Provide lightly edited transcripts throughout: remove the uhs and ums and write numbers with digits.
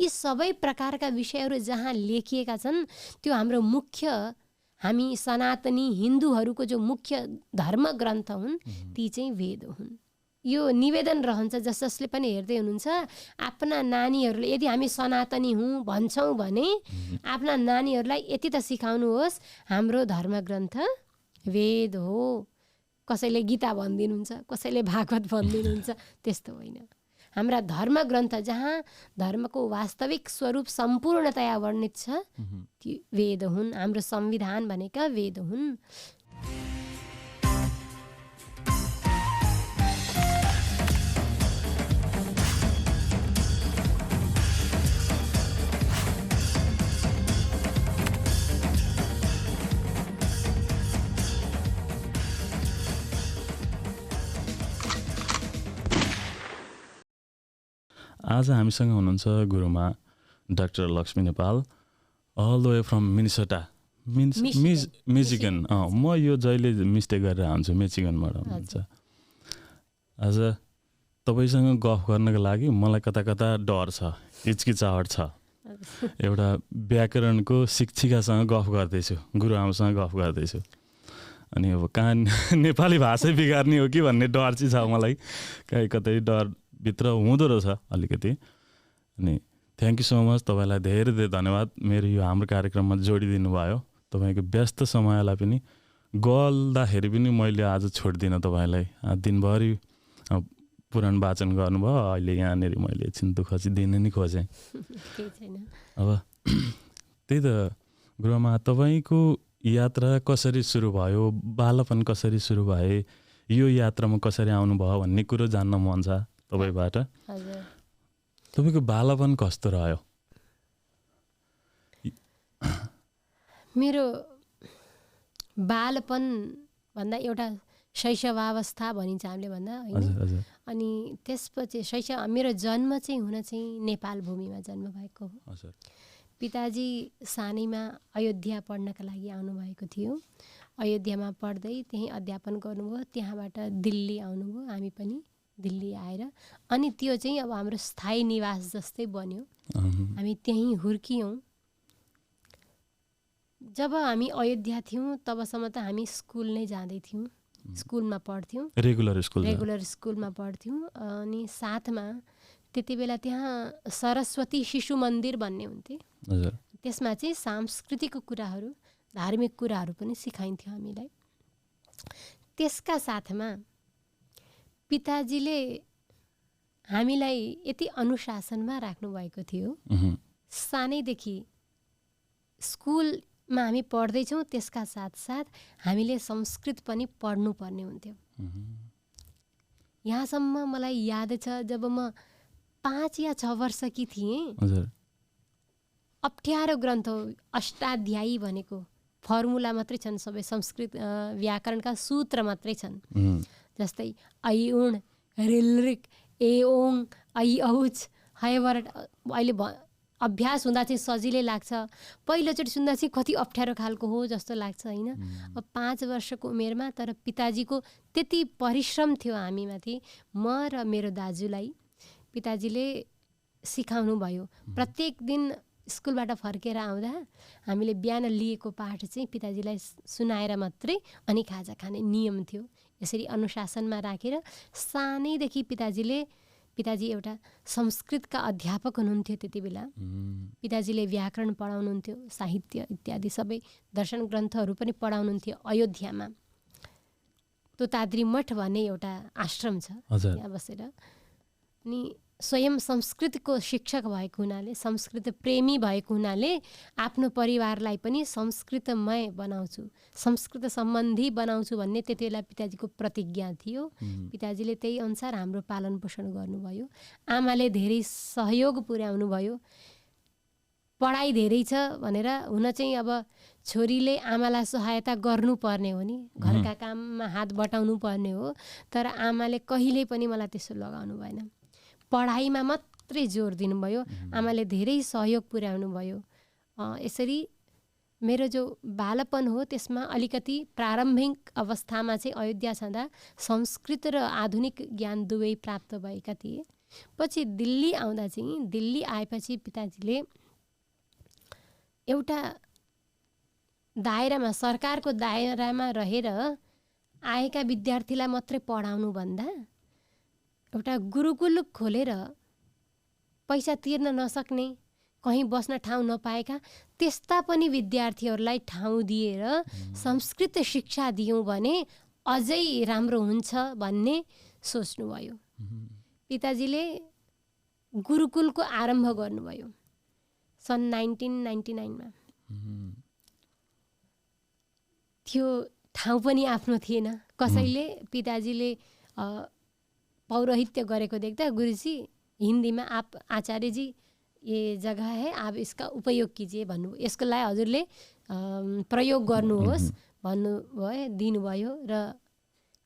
यी सबै प्रकारका विषयहरू जहाँ लेखिएका छन् त्यो हाम्रो मुख्य हामी सनातनी हिन्दूहरूको जो मुख्य धर्म ग्रन्थ हुन् ती चाहिँ वेद हुन्। यो निवेदन रहन्छ जसले पनि हेर्दै हुनुहुन्छ आफ्ना नानीहरूले यदि हामी सनातनी हौँ भन्छौँ भने आफ्ना नानीहरूलाई यति त सिकाउनुहोस् हाम्रो धर्मग्रन्थ वेद हो। कसैले गीता भनिदिनुहुन्छ, कसैले भागवत भनिदिनुहुन्छ, त्यस्तो होइन। हाम्रा धर्मग्रन्थ जहाँ धर्मको वास्तविक स्वरूप सम्पूर्णतया वर्णित छ ती वेद हुन्। हाम्रो संविधान भनेका वेद हुन्। आज हामीसँग हुनुहुन्छ गुरुमा doctor Lakshmi Nepal, all the way from Minnesota, Michigan. म यो जहिले मिस्टेक गरेर हुन्छु, मिचिगनबाट हुनुहुन्छ। आज तपाईँसँग गफ गर्नको लागि मलाई कता कता डर छ, हिचकिचाहट छ। एउटा व्याकरणको शिक्षिकासँग गफ गर्दैछु, गुरुआमासँग गफ गर्दैछु, अनि अब कहाँ नेपाली भाषै बिगार्ने हो कि भन्ने डर चाहिँ छ मलाई। कहीँ कतै डर भित्र हुँदो रहेछ अलिकति। अनि थ्याङ्क यू सो मच, तपाईँलाई धेरै धेरै धन्यवाद मेरो यो हाम्रो कार्यक्रममा जोडिदिनु भयो। तपाईँको व्यस्त समयलाई पनि गल्दाखेरि पनि मैले आज छोड्दिनँ तपाईँलाई। दिनभरि पुराण वाचन गर्नुभयो, अहिले यहाँनिर मैले एकछिन दुःख चाहिँ दिन नै खोजेँ। अब त्यही त गुरुआमा, तपाईँको यात्रा कसरी सुरु भयो, बालपन कसरी सुरु भए, यो यात्रामा कसरी आउनुभयो भन्ने कुरो जान्न मन छ तपाईँबाट। तपाईँको बालपन कस्तो रह्यो? मेरो बालपन भन्दा एउटा शैशवावस्था भनिन्छ हामीले भन्दा होइन। अनि त्यसपछि मेरो जन्म चाहिँ हुन चाहिँ नेपाल भूमिमा जन्म भएको हो। पिताजी सानैमा अयोध्या पढ्नका लागि आउनुभएको थियो। अयोध्यामा पढ्दै त्यहीँ अध्यापन गर्नुभयो। त्यहाँबाट दिल्ली आउनुभयो, हामी पनि दिल्ली आएर अनि त्यो चाहिँ अब हाम्रो स्थायी निवास जस्तै बन्यो। हामी त्यहीँ हुर्कियौँ। जब हामी अयोध्या थियौँ तबसम्म त हामी स्कुल नै जाँदै थियौँ, स्कुलमा पढ्थ्यौँ, रेगुलर स्कुलमा पढ्थ्यौँ। अनि साथमा त्यति बेला त्यहाँ सरस्वती शिशु मन्दिर भन्ने हुन्थे। त्यसमा चाहिँ सांस्कृतिक कुराहरू, धार्मिक कुराहरू पनि सिकाइन्थ्यो हामीलाई। त्यसका साथमा पिताजीले हामीलाई यति अनुशासनमा राख्नुभएको थियो। सानैदेखि स्कुलमा हामी पढ्दैछौँ, त्यसका साथसाथ हामीले संस्कृत पनि पढ्नुपर्ने हुन्थ्यो। यहाँसम्म मलाई याद छ जब म 5 या 6 वर्षकी थिएँ, अप्ठ्यारो ग्रन्थ हो, अष्टाध्यायी भनेको फर्मुला मात्रै छन्, सबै संस्कृत व्याकरणका सूत्र मात्रै छन्। जस्तै ऐ उण रिलरिक ए ओङ ऐ औच हैवरट। अहिले अभ्यास हुँदा चाहिँ सजिलै लाग्छ, पहिलोचोटि सुन्दा चाहिँ कति अप्ठ्यारो खालको हो जस्तो लाग्छ होइन। अब 5 वर्षको उमेरमा तर पिताजीको त्यति परिश्रम थियो हामीमाथि, म र मेरो दाजुलाई पिताजीले सिकाउनु भयो। प्रत्येक दिन स्कुलबाट फर्केर आउँदा हामीले बिहान लिएको पाठ चाहिँ पिताजीलाई सुनाएर मात्रै अनि खाजा खाने नियम थियो। यसरी अनुशासनमा राखेर सानैदेखि पिताजी एउटा संस्कृतका अध्यापक हुनुहुन्थ्यो त्यति बेला। पिताजीले व्याकरण पढाउनुहुन्थ्यो, साहित्य इत्यादि सबै दर्शन ग्रन्थहरू पनि पढाउनुहुन्थ्यो। अयोध्यामा तोताद्री मठ भन्ने एउटा आश्रम छ, त्यहाँ बसेर। अनि स्वयं संस्कृतको शिक्षक भएको हुनाले, संस्कृत प्रेमी भएको हुनाले आफ्नो परिवारलाई पनि संस्कृतमय बनाउँछु, संस्कृत सम्बन्धी बनाउँछु भन्ने त्यति बेला पिताजीको प्रतिज्ञा थियो। पिताजीले त्यही अनुसार हाम्रो पालन पोषण गर्नुभयो। आमाले धेरै सहयोग पुर्याउनु भयो। पढाइ धेरै छ भनेर हुन चाहिँ अब छोरीले आमालाई सहायता गर्नुपर्ने हो नि, घरका काममा हात बटाउनु पर्ने हो। तर आमाले कहिल्यै पनि मलाई त्यसो लगाउनु भएन, पढाइमा मात्रै जोड दिनुभयो। आमाले धेरै सहयोग पुर्याउनु भयो। यसरी मेरो जो बालपन हो त्यसमा अलिकति प्रारम्भिक अवस्थामा चाहिँ अयोध्या छँदा संस्कृत र आधुनिक ज्ञान दुवै प्राप्त भएका थिए। पछि दिल्ली आउँदा चाहिँ दिल्ली आएपछि पिताजीले एउटा दायरामा सरकारको दायरामा रहेर आएका विद्यार्थीलाई मात्रै पढाउनु भन्दा एउटा गुरुकुल खोलेर पैसा तिर्न नसक्ने कहीँ बस्न ठाउँ नपाएका त्यस्ता पनि विद्यार्थीहरूलाई ठाउँ दिएर संस्कृत शिक्षा दियौँ भने अझै राम्रो हुन्छ भन्ने सोच्नुभयो। पिताजीले गुरुकुलको आरम्भ गर्नुभयो सन् 1999 त्यो ठाउँ पनि आफ्नो थिएन। कसैले पिताजीले पौरोहित्य गरेको देख्दा गुरुजी हिन्दीमा आप आचार्य जी ये जगह है आप इसका उपयोग कीजिए भन्नुभयो। यसको लागि हजुरले प्रयोग गर्नुहोस् भन्नुभयो दिनुभयो र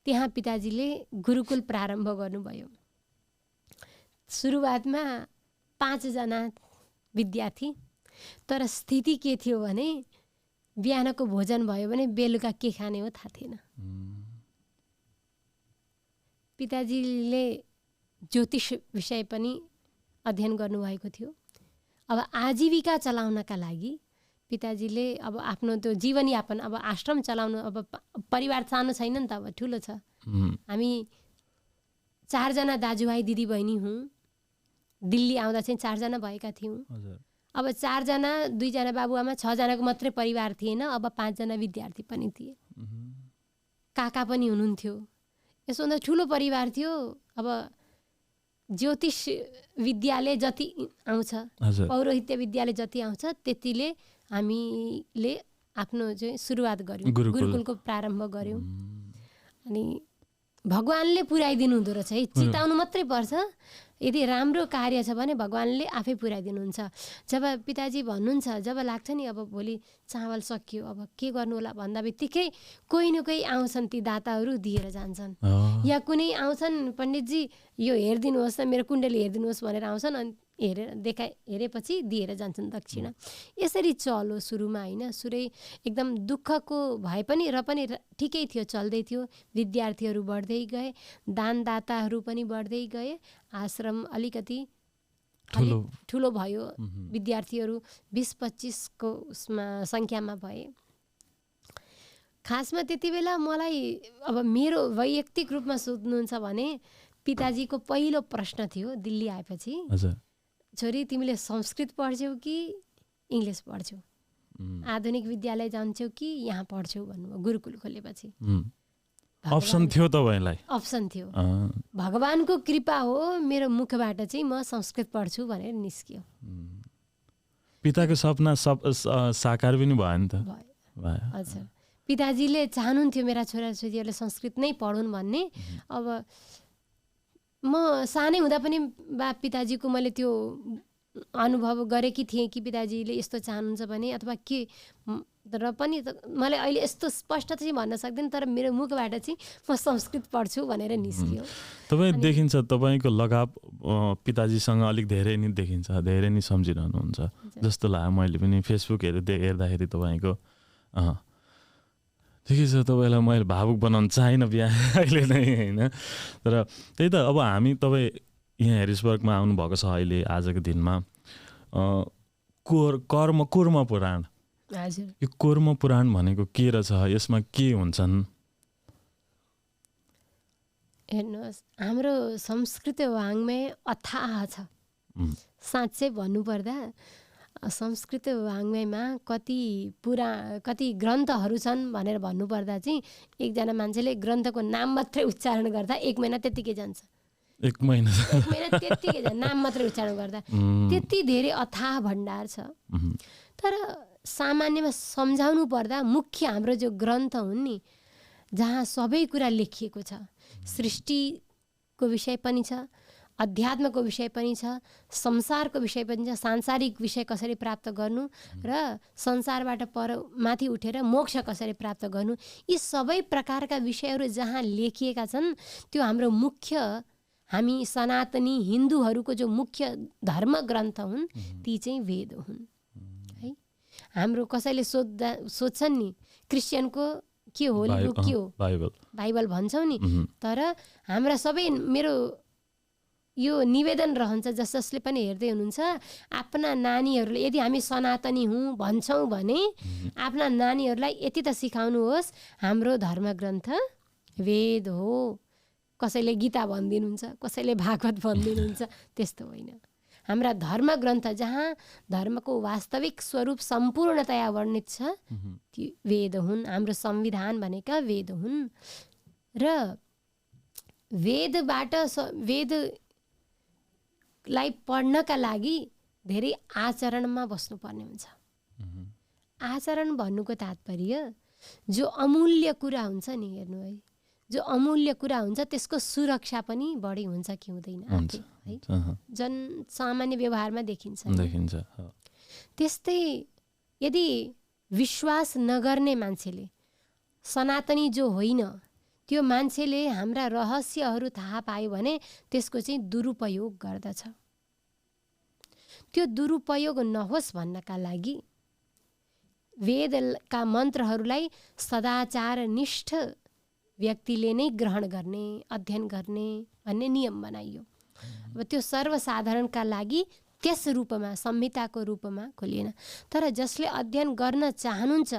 त्यहाँ पिताजीले गुरुकुल प्रारम्भ गर्नुभयो। सुरुवातमा 5 जना विद्यार्थी, तर स्थिति के थियो भने बिहानको भोजन भयो भने बेलुका के खाने हो थाहा थिएन। पिताजीले ज्योतिष विषय पनि अध्ययन गर्नुभएको थियो। अब आजीविका चलाउनका लागि पिताजीले अब आफ्नो त्यो जीवनयापन, अब आश्रम चलाउनु, अब परिवार सानो छैन नि त, अब ठुलो छ। हामी 4 जना दाजुभाइ दिदीबहिनी हौँ। दिल्ली आउँदा चाहिँ 4 जना भएका थियौँ। अब 4 जना, 2 जना बाबुआमा, 6 जनाको मात्रै परिवार थिएन। अब 5 जना विद्यार्थी पनि थिए। काका पनि हुनुहुन्थ्यो। यसभन्दा ठुलो परिवार थियो। अब ज्योतिष विद्यालय जति आउँछ, पौरोहित्य विद्यालय जति आउँछ, त्यतिले हामीले आफ्नो चाहिँ सुरुवात गऱ्यौँ, गुरुकुलको प्रारम्भ गऱ्यौँ। अनि भगवानले पुर्याइदिनु हुँदो रहेछ है, चिताउनु मात्रै पर्छ। यदि राम्रो कार्य छ भने भगवानले आफै पुर्याइदिनुहुन्छ। जब पिताजी भन्नुहुन्छ, जब लाग्छ नि अब भोलि चावल सकियो, अब के गर्नु होला भन्दा बित्तिकै कोही न कोही आउँछन्, ती दाताहरू दिएर जान्छन्। या कुनै आउँछन्, पण्डितजी यो हेरिदिनुहोस् न, मेरो कुण्डली हेरिदिनुहोस् भनेर आउँछन्। अनि हेरेपछि दिएर जान्छन् दक्षिणा। यसरी चल्यो सुरुमा होइन। सुरै एकदम दुःखको भए पनि र पनि ठिकै थियो, चल्दै थियो। विद्यार्थीहरू बढ्दै गए, दानदाताहरू पनि बढ्दै गए। आश्रम अलिकति ठुलो भयो। विद्यार्थीहरू 20-25 को उसमा सङ्ख्यामा भए। खासमा त्यति बेला मलाई अब मेरो वैयक्तिक रूपमा सोध्नुहुन्छ भने पिताजीको पहिलो प्रश्न थियो दिल्ली आएपछि, छोरी तिमीले संस्कृत पढ्छौ कि इङ्ग्लिस पढ्छौ, आधुनिक विद्यालय जान्छौ कि यहाँ पढ्छौ भन्नुभयो। गुरुकुल खोलेपछि अप्सन थियो तपाईँलाई? अप्सन थियो। भगवानको कृपा हो, मेरो मुखबाट चाहिँ म संस्कृत पढ्छु भनेर निस्कियो। पिताको सपना साकार पनि भयो नि त? हजुर। पिताजीले चाहनुहुन्थ्यो मेरा छोराछोरीहरूले संस्कृत नै पढुन् भन्ने। अब म सानै हुँदा पनि पिताजीको मैले त्यो अनुभव गरेकी थिएँ कि पिताजीले यस्तो चाहनुहुन्छ भने अथवा के, र पनि मलाई अहिले यस्तो स्पष्ट चाहिँ भन्न सक्दैन, तर मेरो मुखबाट चाहिँ म संस्कृत पढ्छु भनेर निस्कियो। तपाईँ देखिन्छ तपाईँको लगाव पिताजीसँग अलिक धेरै नै देखिन्छ, धेरै नै सम्झिरहनुहुन्छ जस्तो लाग्यो मैले पनि फेसबुकहरू हेर्दाखेरि तपाईँको। ठिकै छ, तपाईँलाई मैले भावुक बनाउनु चाहिनँ बिहा अहिले नै होइन, तर त्यही त अब हामी तपाईँ यहाँ हेरिसबर्गमा आउनुभएको छ अहिले आजको दिनमा। कुर्म पुराण, यो कुर्म पुराण भनेको के रहेछ, यसमा के हुन्छन्? हेर्नुहोस्, हाम्रो संस्कृत वाङ्मय अथाह छ। साँच्चै भन्नुपर्दा संस्कृत वाङ्मयमा कति ग्रन्थहरू छन् भनेर भन्नुपर्दा चाहिँ एकजना मान्छेले ग्रन्थको नाम मात्रै उच्चारण गर्दा 1 महिना त्यत्तिकै जान्छ। 1 महिना त्यत्तिकै जान्छ, नाम मात्रै उच्चारण गर्दा। त्यति धेरै अथाह भण्डार छ। तर सामान्यमा सम्झाउनु पर्दा मुख्य हाम्रो जो ग्रन्थ हुन् नि, जहाँ सबै कुरा लेखिएको छ, सृष्टिको विषय पनि छ, अध्यात्मको विषय पनि छ, संसारको विषय पनि छ, सांसारिक विषय कसरी प्राप्त गर्नु र संसारबाट माथि उठेर मोक्ष कसरी प्राप्त गर्नु, यी सबै प्रकारका विषयहरू जहाँ लेखिएका छन्, त्यो हाम्रो मुख्य, हामी सनातनी हिन्दूहरूको जो मुख्य धर्म ग्रन्थ हुन् ती चाहिँ वेद हुन् है। हाम्रो कसैले सोध्छन् नि क्रिस्चियनको के हो, होली बुक के हो, बाइबल भन्छौँ नि, तर हाम्रा सबै मेरो यो निवेदन रहन्छ जसले पनि हेर्दै हुनुहुन्छ, आफ्ना नानीहरूले यदि हामी सनातनी हौँ भन्छौँ भने आफ्ना नानीहरूलाई यति त सिकाउनुहोस्, हाम्रो धर्मग्रन्थ वेद हो। कसैले गीता भनिदिनुहुन्छ, कसैले भागवत भनिदिनुहुन्छ, त्यस्तो होइन। हाम्रा धर्मग्रन्थ जहाँ धर्मको वास्तविक स्वरूप सम्पूर्णतया वर्णित छ ती वेद हुन्। हाम्रो संविधान भनेका वेद हुन् र वेदबाट वेदलाई पढ्नका लागि धेरै आचरणमा बस्नुपर्ने हुन्छ। आचरण भन्नुको तात्पर्य जो अमूल्य कुरा हुन्छ नि, हेर्नु है, जो अमूल्य कुरा हुन्छ त्यसको सुरक्षा पनि बढी हुन्छ कि हुँदैन है। जनसामान्य व्यवहारमा देखिन्छ। त्यस्तै यदि विश्वास नगर्ने मान्छेले, सनातनी जो होइन त्यो मान्छेले हाम्रा रहस्यहरू थाहा पायो भने त्यसको चाहिँ दुरुपयोग गर्दछ। त्यो दुरुपयोग नहोस् भन्नका लागि वेदका मन्त्रहरूलाई सदाचारनिष्ठ व्यक्तिले नै ग्रहण गर्ने, अध्ययन गर्ने भन्ने नियम बनाइयो। अब त्यो सर्वसाधारणका लागि त्यस रूपमा संहिताको रूपमा खोलिएन। तर जसले अध्ययन गर्न चाहनुहुन्छ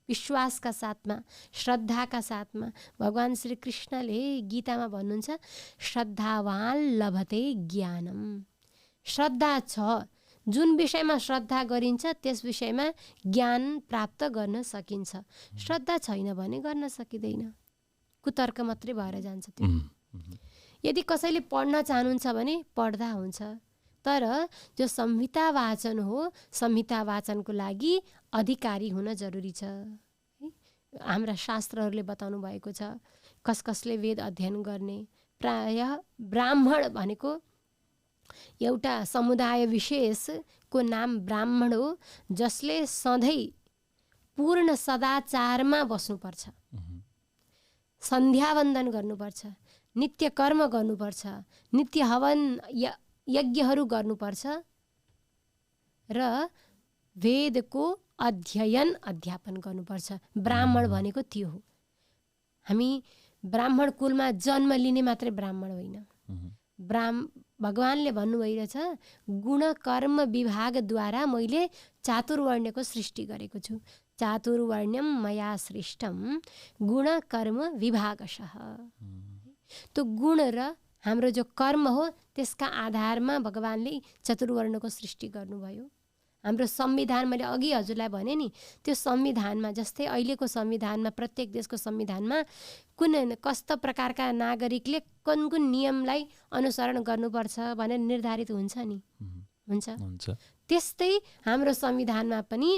विश्वासका साथमा, श्रद्धाका साथमा, भगवान् श्री कृष्णले गीतामा भन्नुहुन्छ श्रद्धावान लभते ज्ञानम। श्रद्धा छ, जुन विषयमा श्रद्धा गरिन्छ त्यस विषयमा ज्ञान प्राप्त गर्न सकिन्छ। श्रद्धा छैन भने गर्न सकिँदैन, कुतर्क मात्रै भएर जान्छ त्यो। यदि कसैले पढ्न चाहनुहुन्छ भने पढ्दा हुन्छ। तर जो संहिता वाचन हो, संहिता वाचनको लागि अधिकारी हुन जरुरी छ। हाम्रा शास्त्रहरूले बताउनु भएको छ कसले वेद अध्ययन गर्ने। प्रायः ब्राह्मण भनेको एउटा समुदाय विशेषको नाम ब्राह्मण हो, जसले सधैँ पूर्ण सदाचारमा बस्नुपर्छ, सन्ध्यावन्दन गर्नुपर्छ, नित्य कर्म गर्नुपर्छ, नित्य हवन यज्ञहरू गर्नुपर्छ र वेदको अध्ययन अध्यापन गर्नुपर्छ। ब्राह्मण भनेको त्यो हो। हामी ब्राह्मण कुलमा जन्म लिने मात्रै ब्राह्मण होइन। भगवानले भन्नुभइरहेछ गुण कर्म विभागद्वारा मैले चातुर्वर्ण्यको सृष्टि गरेको छु। चातुर्वर्ण्यम मया सृष्टम गुण कर्म विभागशः। त्यो गुण र हाम्रो जो कर्म हो त्यसका आधारमा भगवानले चतुर्वर्णको सृष्टि गर्नुभयो। हाम्रो संविधान, मैले अघि हजुरलाई भने नि, त्यो संविधानमा जस्तै अहिलेको संविधानमा, प्रत्येक देशको संविधानमा कस्ता प्रकारका नागरिकले कुन कुन नियमलाई अनुसरण गर्नुपर्छ भनेर निर्धारित हुन्छ नि, हुन्छ। त्यस्तै हाम्रो संविधानमा पनि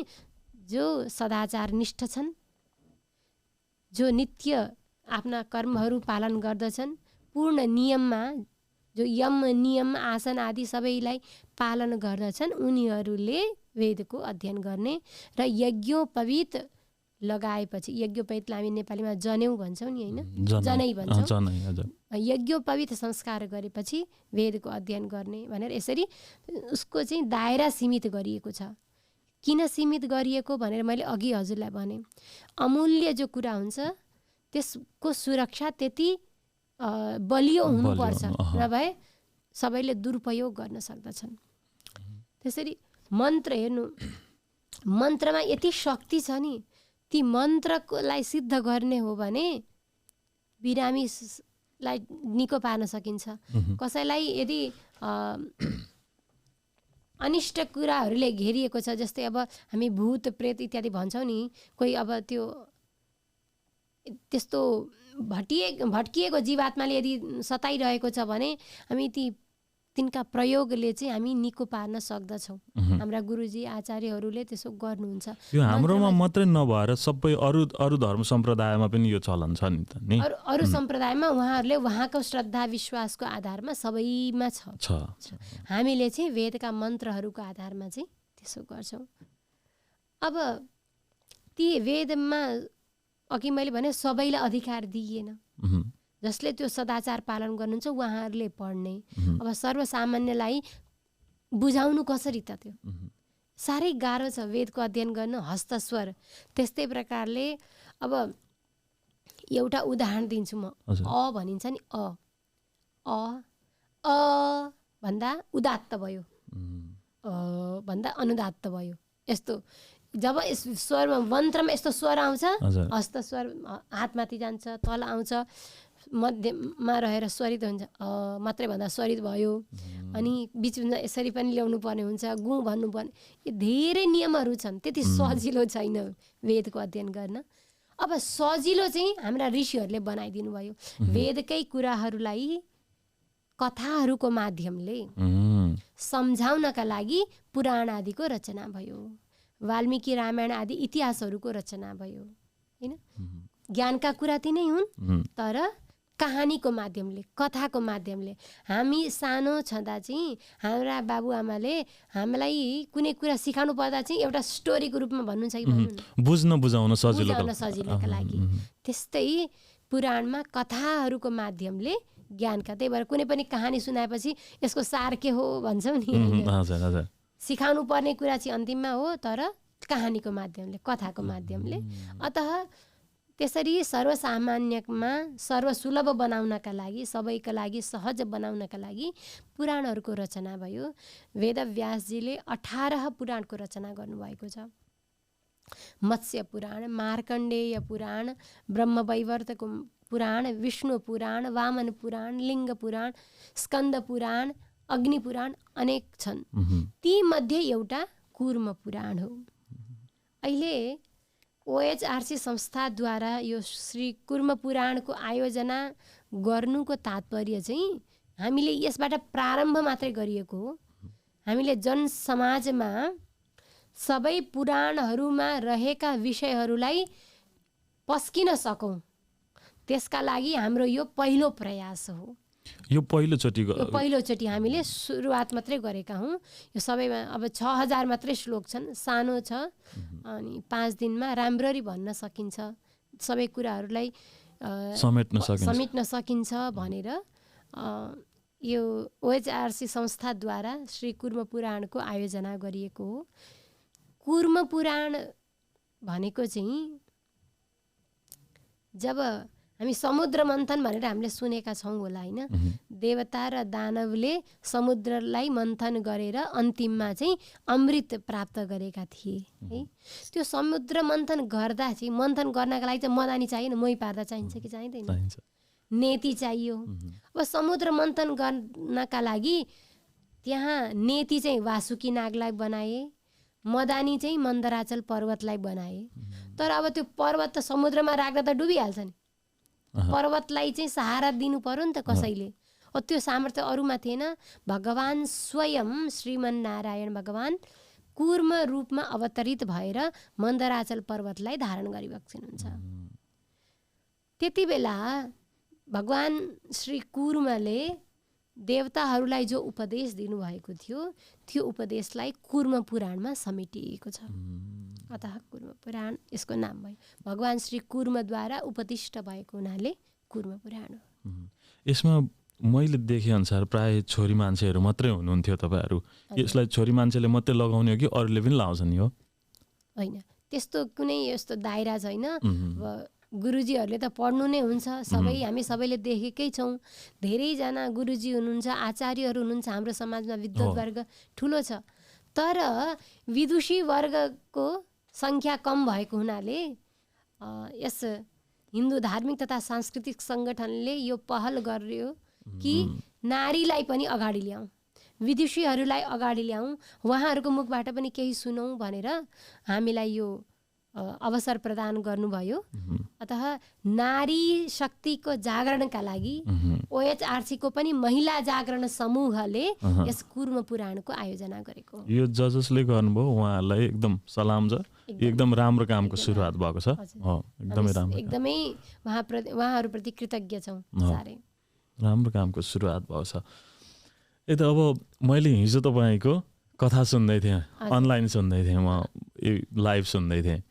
जो सदाचारनिष्ठ छन्, जो नित्य आफ्ना कर्महरू पालन गर्दछन्, पूर्ण नियममा, जो यम नियम आसन आदि सबैलाई पालन गर्दछन्, उनीहरूले वेदको अध्ययन गर्ने र यज्ञोपवीत लगाएपछि, यज्ञोपवीतलाई हामी नेपालीमा जनेऊ भन्छौँ नि, होइन, जनै भन्छौँ, यज्ञोपवीत संस्कार गरेपछि वेदको अध्ययन गर्ने भनेर यसरी उसको चाहिँ दायरा सीमित गरिएको छ। किन सीमित गरिएको भनेर मैले अघि हजुरलाई भने, अमूल्य जो कुरा हुन्छ त्यसको सुरक्षा त्यति बलियो हुनुपर्छ, नभए सबैले दुरुपयोग गर्न सक्दछन्। त्यसरी मन्त्र हेर्नु, मन्त्रमा यति शक्ति छ नि, ती मन्त्रलाई सिद्ध गर्ने हो भने बिरामीलाई निको पार्न सकिन्छ। कसैलाई यदि अनिष्ट कुराहरूले घेरिएको छ, जस्तै अब हामी भूत प्रेत इत्यादि भन्छौँ नि, कोही अब त्यो त्यस्तो भट्किएको जीवात्माले यदि सताइरहेको छ भने हामी तिनका प्रयोगले चाहिँ हामी निको पार्न सक्दछौँ। हाम्रा गुरुजी आचार्यहरूले त्यसो गर्नुहुन्छ। यो हाम्रोमा मात्रै नभएर सबै अरू धर्म सम्प्रदायमा पनि यो चलन छ नि त नि। अरू सम्प्रदायमा उहाँहरूले उहाँको श्रद्धा विश्वासको आधारमा सबैमा छ। हामीले चाहिँ वेदका मन्त्रहरूको आधारमा चाहिँ त्यसो गर्छौँ। अब ती वेदमा अघि मैले भने सबैलाई अधिकार दिइएन। जसले त्यो सदाचार पालन गर्नुहुन्छ उहाँहरूले पढ्ने। अब सर्वसामान्यलाई बुझाउनु कसरी त, त्यो साह्रै गाह्रो छ वेदको अध्ययन गर्न। हस्तस्वर त्यस्तै प्रकारले, अब एउटा उदाहरण दिन्छु म। अ भनिन्छ नि, अ भन्दा उदात्त भयो, भन्दा अनुदात्त भयो। यस्तो जब स्वरमा मन्त्रमा यस्तो स्वर आउँछ, हस्त स्वर हातमाथि जान्छ, तल आउँछ, मध्यमा रहेर स्वरित हुन्छ, मात्रै भन्दा स्वरित भयो। अनि बिचमा यसरी पनि ल्याउनु पर्ने हुन्छ, गुँ भन्नुपर्ने, यो धेरै नियमहरू छन्। त्यति सजिलो छैन वेदको अध्ययन गर्न। अब सजिलो चाहिँ हाम्रा ऋषिहरूले बनाइदिनु भयो। वेदकै कुराहरूलाई कथाहरूको माध्यमले सम्झाउनका लागि पुराण आदिको रचना भयो। वाल्मीकि रामायण आदि इतिहासहरूको रचना भयो हैन। ज्ञानका कुरा ती नै हुन्, तर कहानीको माध्यमले, कथाको माध्यमले। हामी सानो छँदा चाहिँ हाम्रा बाबुआमाले हामीलाई कुनै कुरा सिकाउनु पर्दा चाहिँ एउटा स्टोरीको रूपमा भन्नुहुन्छ कि बुझाउन सजिलोका लागि। त्यस्तै पुराणमा कथाहरूको माध्यमले ज्ञानका, त्यही भएर कुनै पनि कहानी सुनाएपछि यसको सार के हो भन्छौँ नि। सिकाउनु पर्ने कुरा चाहिँ अन्तिममा हो, तर कहानीको माध्यमले, कथाको माध्यमले। अतः त्यसरी सर्वसामान्यमा सर्वसुलभ बनाउनका लागि, सबैका लागि सहज बनाउनका लागि पुराणहरूको रचना भयो। वेदव्यासजीले 18 पुराणको रचना गर्नुभएको छ। मत्स्य पुराण, मार्कण्डेय पुराण, ब्रह्मवैवर्तको पुराण, विष्णु पुराण, वामन पुराण, लिङ्ग पुराण, स्कन्द पुराण, अग्नि पुराण, अनेक छन्। ती मध्ये एउटा कुर्म पुराण हो। अहिले OHRC संस्थाद्वारा यो श्री कुर्म पुराणको आयोजना गर्नुको तात्पर्य चाहिँ हामीले यसबाट प्रारम्भ मात्रै गरिएको हो। हामीले जनसमाजमा सबै पुराणहरूमा रहेका विषयहरूलाई पस्किन सकौँ, त्यसका लागि हाम्रो यो पहिलो प्रयास हो। यो पहिलोचोटि हामीले सुरुवात मात्रै गरेका हौँ। यो सबैमा अब 6000 मात्रै श्लोक छन्, सानो छ, अनि 5 दिनमा राम्ररी भन्न सकिन्छ, सबै कुराहरूलाई समेट्न सकिन्छ भनेर यो OHRC संस्थाद्वारा श्री कुर्म पुराणको आयोजना गरिएको हो। कुर्म पुराण भनेको चाहिँ जब हामी समुद्र मन्थन भनेर हामीले सुनेका छौँ होला हैन। देवता र दानवले समुद्रलाई मन्थन गरेर अन्तिममा चाहिँ अमृत प्राप्त गरेका थिए है। त्यो समुद्र मन्थन गर्दा चाहिँ, मन्थन गर्नका लागि चाहिँ मदानी चाहिएन, मोही पार्दा चाहिन्छ कि चाहिँदैन? नेति चाहियो। अब समुद्र मन्थन गर्नका लागि त्यहाँ नेति चाहिँ वासुकी नागलाई बनाए, मदानी चाहिँ मन्दराचल पर्वतलाई बनाए। तर अब त्यो पर्वत त समुद्रमा राख्दा त डुबिहाल्छ नि। पर्वतलाई चाहिँ सहारा दिनु पर्यो नि त कसैले। त्यो सामर्थ्य अरूमा थिएन। भगवान स्वयं श्रीमन नारायण भगवान कुर्म रूपमा अवतरित भएर मन्दराचल पर्वतलाई धारण गरिबक्सिनुहुन्छ। त्यति बेला भगवान श्री कुर्मले देवताहरूलाई जो उपदेश दिनुभएको थियो, त्यो उपदेशलाई कुर्म पुराणमा समेटिएको छ। अतः कुर्म पुराण यसको नाम भयो। भगवान श्री कुर्मद्वारा उपदिष्ट भएको हुनाले कुर्म पुराण हो। यसमा मैले देखे अनुसार प्राय छोरी मान्छेहरू मात्रै हुनुहुन्थ्यो तपाईहरू। यसलाई छोरी मान्छेले मात्रै लगाउने हो कि अरूले पनि लाउँछन्? यो होइन, त्यस्तो कुनै यस्तो दायरा छैन। गुरुजीहरूले त पढ्नु नै हुन्छ, हामी सबैले देखेकै छौँ। धेरैजना गुरुजी हुनुहुन्छ, आचार्यहरू हुनुहुन्छ हाम्रो समाजमा, विद्वत वर्ग ठुलो छ। तर विदुषी वर्गको सङ्ख्या कम भएको हुनाले यस हिन्दू धार्मिक तथा सांस्कृतिक सङ्गठनले यो पहल गर्यो कि नारीलाई पनि अगाडि ल्याउँ, विदुषीहरूलाई अगाडि ल्याउँ, उहाँहरूको मुखबाट पनि केही सुनौँ भनेर हामीलाई यो अवसर प्रदान गर्नुभयो। अतः नारी शक्तिको जागरणका लागि OHRC को पनि महिला जागरण समूहले यस कुर्म पुराणको आयोजना गरेको। यो जसले गर्नुभयो उहाँहरूलाई एकदम सलाम छ। एकदम राम्रो कामको सुरुवात भएको छ। एकदमै राम्रो, एकदमै उहाँहरूप्रति कृतज्ञ छौँ। साह्रै राम्रो कामको सुरुवात भएको छ। यता अब मैले हिजो तपाईँको कथा सुन्दै थिएँ, अनलाइन सुन्दै थिएँ, म लाइभ सुन्दै थिएँ।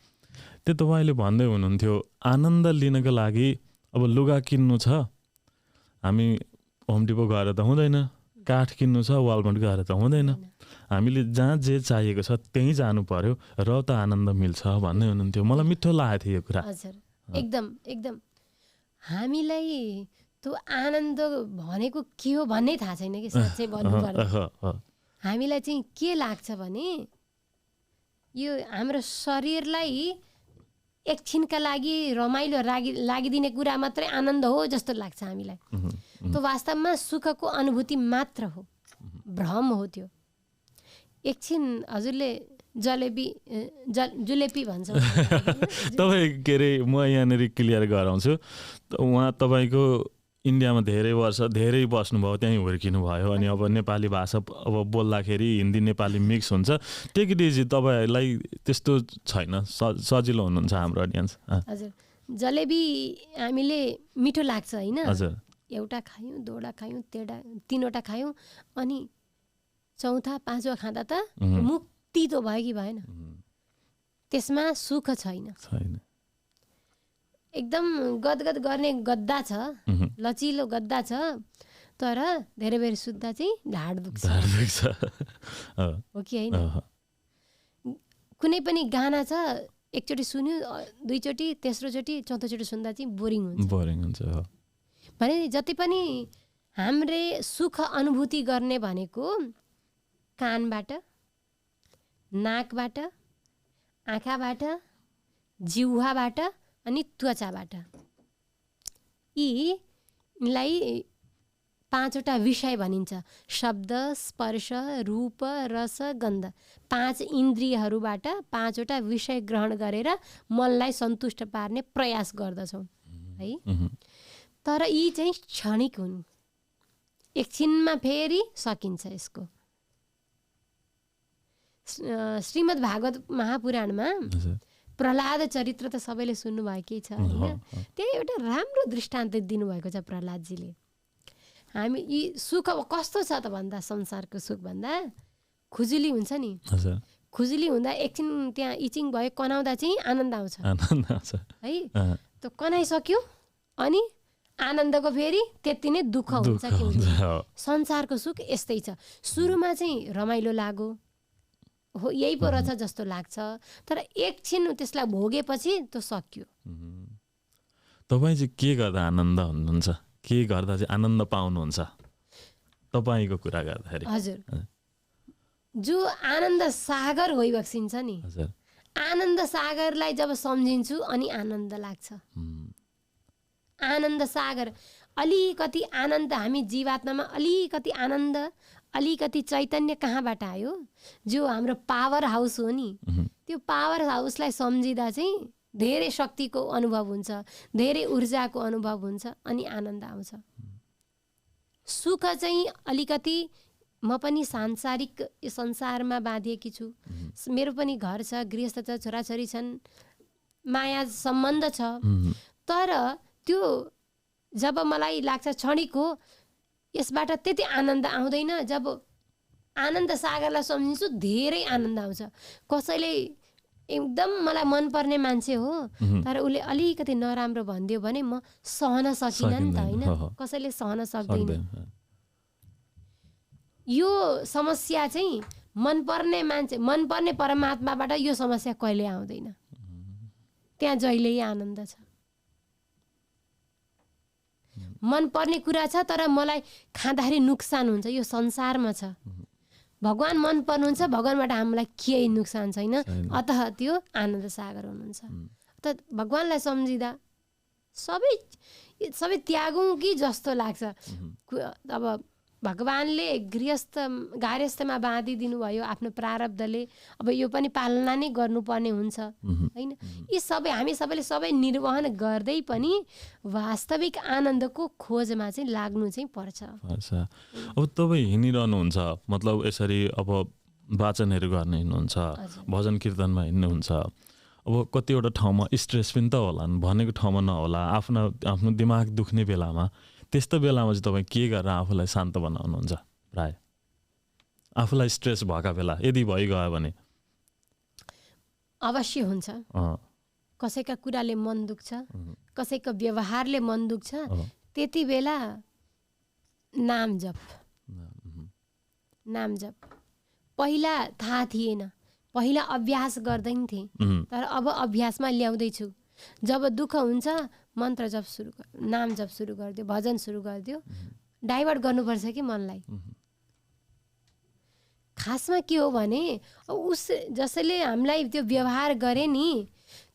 त्यो तपाईँले भन्दै हुनुहुन्थ्यो आनन्द लिनको लागि अब लुगा किन्नु छ, हामी होम डिपो गएर त हुँदैन, काठ किन्नु छ वालमार्ट गएर त हुँदैन, हामीले जहाँ जे चाहिएको छ त्यहीँ जानु पर्यो र त आनन्द मिल्छ भन्दै हुनुहुन्थ्यो। मलाई मिठो लागेको थियो यो कुरा। हजुर, एकदम एकदम हामीलाई त्यो आनन्द भनेको के हो भन्ने थाहा छैन कि साँच्चै भन्नुपर्दा हामीलाई चाहिँ के लाग्छ भने यो हाम्रो शरीरलाई एकछिनका लागि रमाइलो लागिदिने कुरा मात्रै आनन्द हो जस्तो लाग्छ हामीलाई। त्यो वास्तवमा सुखको अनुभूति मात्र हो, भ्रम हो त्यो। एकछिन हजुरले जुलेपी भन्छ तपाईँ के अरे म यहाँनिर क्लियर गराउँछु। उहाँ तपाईँको इन्डियामा धेरै वर्ष धेरै बस्नुभयो, त्यहीँ हुर्किनु भयो अनि अब नेपाली भाषा अब बोल्दाखेरि हिन्दी नेपाली मिक्स हुन्छ। टेक इट इजी, तपाईँलाई त्यस्तो छैन, सजिलो हुनुहुन्छ हाम्रो अडियन्स। हजुर, जलेबी हामीले मिठो लाग्छ होइन? हजुर, एउटा खायौँ, दोवटा खायौँ, तीनवटा खायौँ अनि चौथा पाँचवा खाँदा त मुक्ति त भयो कि भएन? त्यसमा सुख छैन। एकदम गदगद गर्ने गद्दा छ, लचिलो गद्दा छ, तर धेरै बेर सुत्दा चाहिँ ढाड दुख्छ हो कि होइन? कुनै पनि गाना छ, एकचोटि सुन्यो, दुईचोटि, तेस्रोचोटि, चौथोचोटि सुन्दा चाहिँ बोरिङ हुन्छ भने जति पनि हामीले सुख अनुभूति गर्ने भनेको कानबाट, नाकबाट, आँखाबाट, जिह्वाबाट अनि त्वचाबाट। यीलाई 5वटा विषय भनिन्छ। शब्द, स्पर्श, रूप, रस, गन्ध। 5 इन्द्रियहरूबाट 5वटा विषय ग्रहण गरेर मनलाई सन्तुष्ट पार्ने प्रयास गर्दछौँ है। तर यी चाहिँ क्षणिक हुन्, एकछिनमा फेरि सकिन्छ यसको। श्रीमद् भागवत महापुराणमा प्रहलाद चरित्र त सबैले सुन्नुभएकै छ होइन? त्यही एउटा राम्रो दृष्टान्त दिनुभएको छ प्रहलादजीले। हामी यी सुख कस्तो छ त भन्दा, संसारको सुख भन्दा खुजुली हुन्छ नि, खुजुली हुँदा एकछिन त्यहाँ इचिङ भयो, कनाउँदा चाहिँ आनन्द आउँछ है। त्यो कनाइसक्यो अनि आनन्दको फेरि त्यति नै दुःख हुन्छ कि हुन्छ। संसारको सुख यस्तै छ, सुरुमा चाहिँ रमाइलो लाग्यो हो, यही पो रहेछ जस्तो लाग्छ, तर एकछिन त्यसलाई भोगेपछि त्यो सक्यो। तपाईँ चाहिँ के गर्दा आनन्द हुनुहुन्छ, के गर्दा चाहिँ आनन्द पाउनुहुन्छ तपाईँको कुरा गर्दाखेरि? हजुर, जो आनन्द सागर गइबक्सिन्छ नि, आनन्द सागरलाई जब सम्झिन्छु अनि आनन्द लाग्छ। आनन्द सागर, अलिकति आनन्द, हामी जीवात्मामा अलिकति आनन्द, अलिकति चैतन्य कहाँबाट आयो? जो हाम्रो पावर हाउस हो नि, त्यो पावर हाउसलाई सम्झिँदा चाहिँ धेरै शक्तिको अनुभव हुन्छ, धेरै ऊर्जाको अनुभव हुन्छ अनि आनन्द आउँछ। सुख चाहिँ अलिकति, म पनि सांसारिक संसारमा बाँधिएकी छु, मेरो पनि घर छ, गृहस्थ छ, छोराछोरी छन्, माया सम्बन्ध छ, तर त्यो जब मलाई लाग्छ क्षणिक हो, यसबाट त्यति आनन्द आउँदैन। जब आनन्द सागरलाई सम्झिन्छु धेरै आनन्द आउँछ। कसैले एकदम मलाई मनपर्ने मान्छे हो, तर उसले अलिकति नराम्रो भनिदियो भने म सहन सकिनँ नि त होइन? कसैले सहन सक्दैन। यो समस्या चाहिँ मनपर्ने मान्छे, मनपर्ने परमात्माबाट यो समस्या कहिले आउँदैन। त्यहाँ जहिल्यै आनन्द छ। मनपर्ने कुरा छ तर मलाई खाँदाखेरि नोक्सान हुन्छ, यो संसारमा छ। भगवान मन पर्नुहुन्छ, भगवानबाट हामीलाई केही नोक्सान छैन, अतः त्यो आनन्द सागर हुनुहुन्छ। त भगवानलाई सम्झिँदा सबै त्यागौँ कि जस्तो लाग्छ। अब भगवानले गार्हस्थ्यमा बाँधिदिनु भयो आफ्नो प्रारब्धले, अब यो पनि पालना नै गर्नुपर्ने हुन्छ होइन? यी सबै हामी सबैले सबै निर्वहन गर्दै पनि वास्तविक आनन्दको खोजमा चाहिँ लाग्नु चाहिँ पर्छ। अब तपाईँ हिँडिरहनुहुन्छ, मतलब यसरी अब वाचनहरू गर्ने हिँड्नुहुन्छ, भजन कीर्तनमा हिँड्नुहुन्छ, अब कतिवटा ठाउँमा स्ट्रेस पनि त होला, भनेको ठाउँमा नहोला, आफ्नो दिमाग दुख्ने बेलामा, त्यस्तो बेलामा चाहिँ तपाईँ के गरेर आफूलाई शान्त बनाउनुहुन्छ? प्राय आफूलाई स्ट्रेस भएका बेला यदि भइगयो भने? अवश्य हुन्छ। कसैका कुराले मन दुख्छ, कसैको व्यवहारले मन दुख्छ, त्यति बेला नाम जप। पहिला थाहा थिएन, पहिला अभ्यास गर्दैन थिएँ, तर अब अभ्यासमा ल्याउँदैछु। जब दुःख हुन्छ मन्त्र जप सुरु गर्यो, नाम जप सुरु गरिदियो, भजन सुरु गरिदियो, डाइभर्ट गर्नुपर्छ कि मनलाई। खासमा के हो भने उस जसले हामीलाई त्यो व्यवहार गरे नि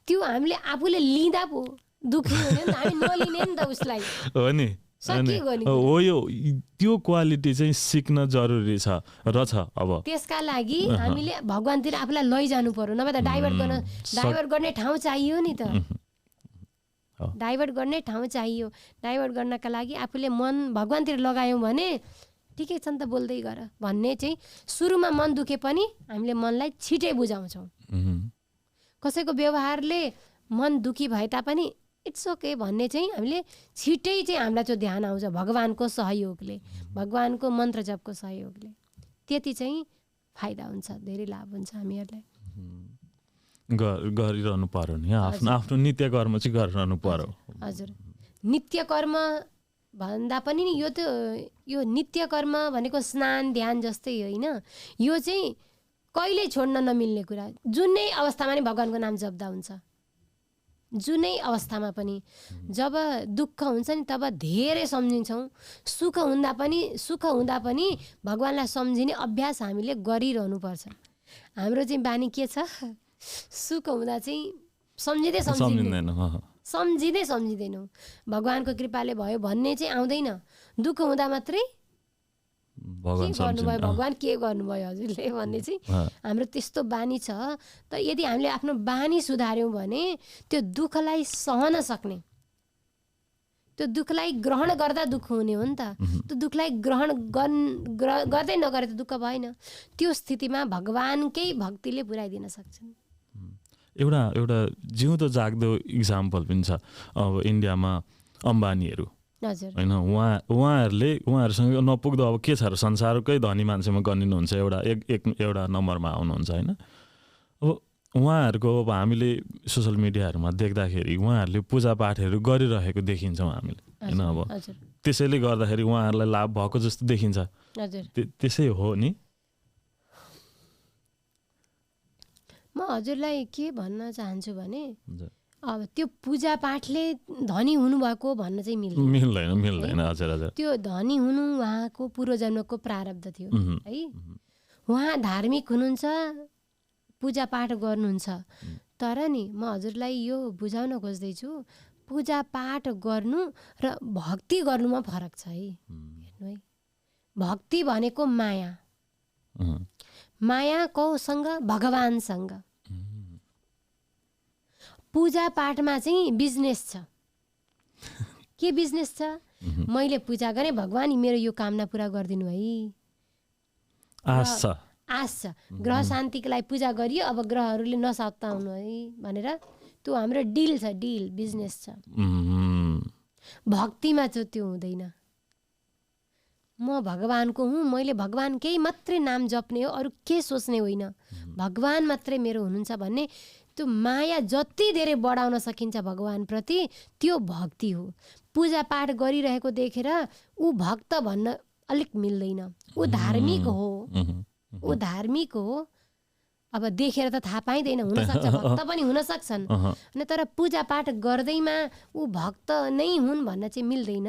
त्यो हामीले आफूले लिँदा पो दुःखी हुने नि त, हामी नलिने नि त उसलाई। हो नि, हो यो त्यो क्वालिटी चाहिँ सिक्न जरुरी छ र छ। अब त्यसका लागि हामीले भगवानतिर आफूलाई लैजानु पर्यो, नभए त डाइभर्ट गर्ने ठाउँ चाहियो नि त। डाइभर्ट गर्ने ठाउँ चाहियो। डाइभर्ट गर्नका लागि आफूले मन भगवानतिर लगायौँ भने ठिकै छ नि त, बोल्दै गर भन्ने चाहिँ सुरुमा मन दुखे पनि हामीले मनलाई छिटै बुझाउँछौँ। कसैको व्यवहारले मन दुखी भए तापनि इट्स ओके भन्ने चाहिँ हामीले छिटै चाहिँ हामीलाई त्यो ध्यान आउँछ भगवानको सहयोगले, भगवानको मन्त्र जपको सहयोगले। त्यति चाहिँ फाइदा हुन्छ, धेरै लाभ हुन्छ हामीहरूलाई। गरिरहनु पर्यो नि, आफ्नो नित्य कर्म चाहिँ गरिरहनु पर्यो। हजुर, नित्य कर्म भन्दा पनि नि यो नित्य कर्म भनेको स्नान ध्यान जस्तै होइन, यो चाहिँ कहिल्यै छोड्न नमिल्ने कुरा। जुनै अवस्थामा नि भगवानको नाम जप्दा हुन्छ, जुनै अवस्थामा पनि। जब दुःख हुन्छ नि तब धेरै सम्झिन्छौँ, सुख हुँदा पनि भगवानलाई सम्झिने अभ्यास हामीले गरिरहनुपर्छ। हाम्रो चाहिँ बानी के छ, सुख हुँदा चाहिँ सम्झिँदैनौँ, भगवानको कृपाले भयो भन्ने चाहिँ आउँदैन। दुःख हुँदा मात्रै के गर्नुभयो भगवान, के गर्नुभयो हजुरले भन्ने चाहिँ हाम्रो त्यस्तो बानी छ। तर यदि हामीले आफ्नो बानी सुधार्यौँ भने त्यो दुःखलाई सहन सक्ने, त्यो दुःखलाई ग्रहण गर्दा दुःख हुने हो नि त। त्यो दुःखलाई ग्रहण गर्दै नगरे त दुःख भएन। त्यो स्थितिमा भगवानकै भक्तिले पुर्याइदिन सक्छन्। एउटा जिउँदो जाग्दो इक्जाम्पल पनि छ। अब इन्डियामा अम्बानीहरू होइन, उहाँहरूसँग नपुग्दो अब के छ र, संसारकै धनी मान्छेमा गनिनुहुन्छ, एउटा नम्बरमा आउनुहुन्छ होइन। अब उहाँहरूको अब हामीले सोसियल मिडियाहरूमा देख्दाखेरि उहाँहरूले पूजापाठहरू गरिरहेको देखिन्छौँ हामीले होइन। अब त्यसैले गर्दाखेरि उहाँहरूलाई लाभ भएको जस्तो देखिन्छ। त्यसै हो नि। म हजुरलाई के भन्न चाहन्छु भने अब त्यो पूजापाठले धनी हुनुभएको भन्न चाहिँ मिल्दैन। हजुर हजुर, त्यो धनी हुनु उहाँको पूर्वजन्मको प्रारब्ध थियो है। उहाँ धार्मिक हुनुहुन्छ, पूजापाठ गर्नुहुन्छ। तर नि म हजुरलाई यो बुझाउन खोज्दैछु, पूजापाठ गर्नु र भक्ति गर्नुमा फरक छ है। हेर्नु है, भक्ति भनेको माया, माया कोसँग, भगवानसँग। पूजापाठमा चाहिँ बिजनेस छ। के बिजनेस छ? मैले पूजा गरेँ, भगवान मेरो यो कामना पुरा गरिदिनु है, आश छ। ग्रह शान्तिको लागि पूजा गरियो, अब ग्रहहरूले नसताउनु है भनेर त्यो हाम्रो डिल छ, डिल बिजनेस छ। भक्तिमा चाहिँ त्यो हुँदैन। म भगवानको हुँ, मैले भगवानकै मात्रै नाम जप्ने हो, अरू के सोच्ने होइन, भगवान मात्रै मेरो हुनुहुन्छ भन्ने त्यो माया जति धेरै बढाउन सकिन्छ भगवानप्रति, त्यो भक्ति हो। पूजापाठ गरिरहेको देखेर ऊ भक्त भन्न अलिक मिल्दैन। ऊ धार्मिक हो, धार्मिक हो। अब देखेर त थाहा पाइँदैन, हुनसक्छ भक्त पनि हुन सक्छन्, तर पूजापाठ गर्दैमा ऊ भक्त नै हुन् भन्न चाहिँ मिल्दैन।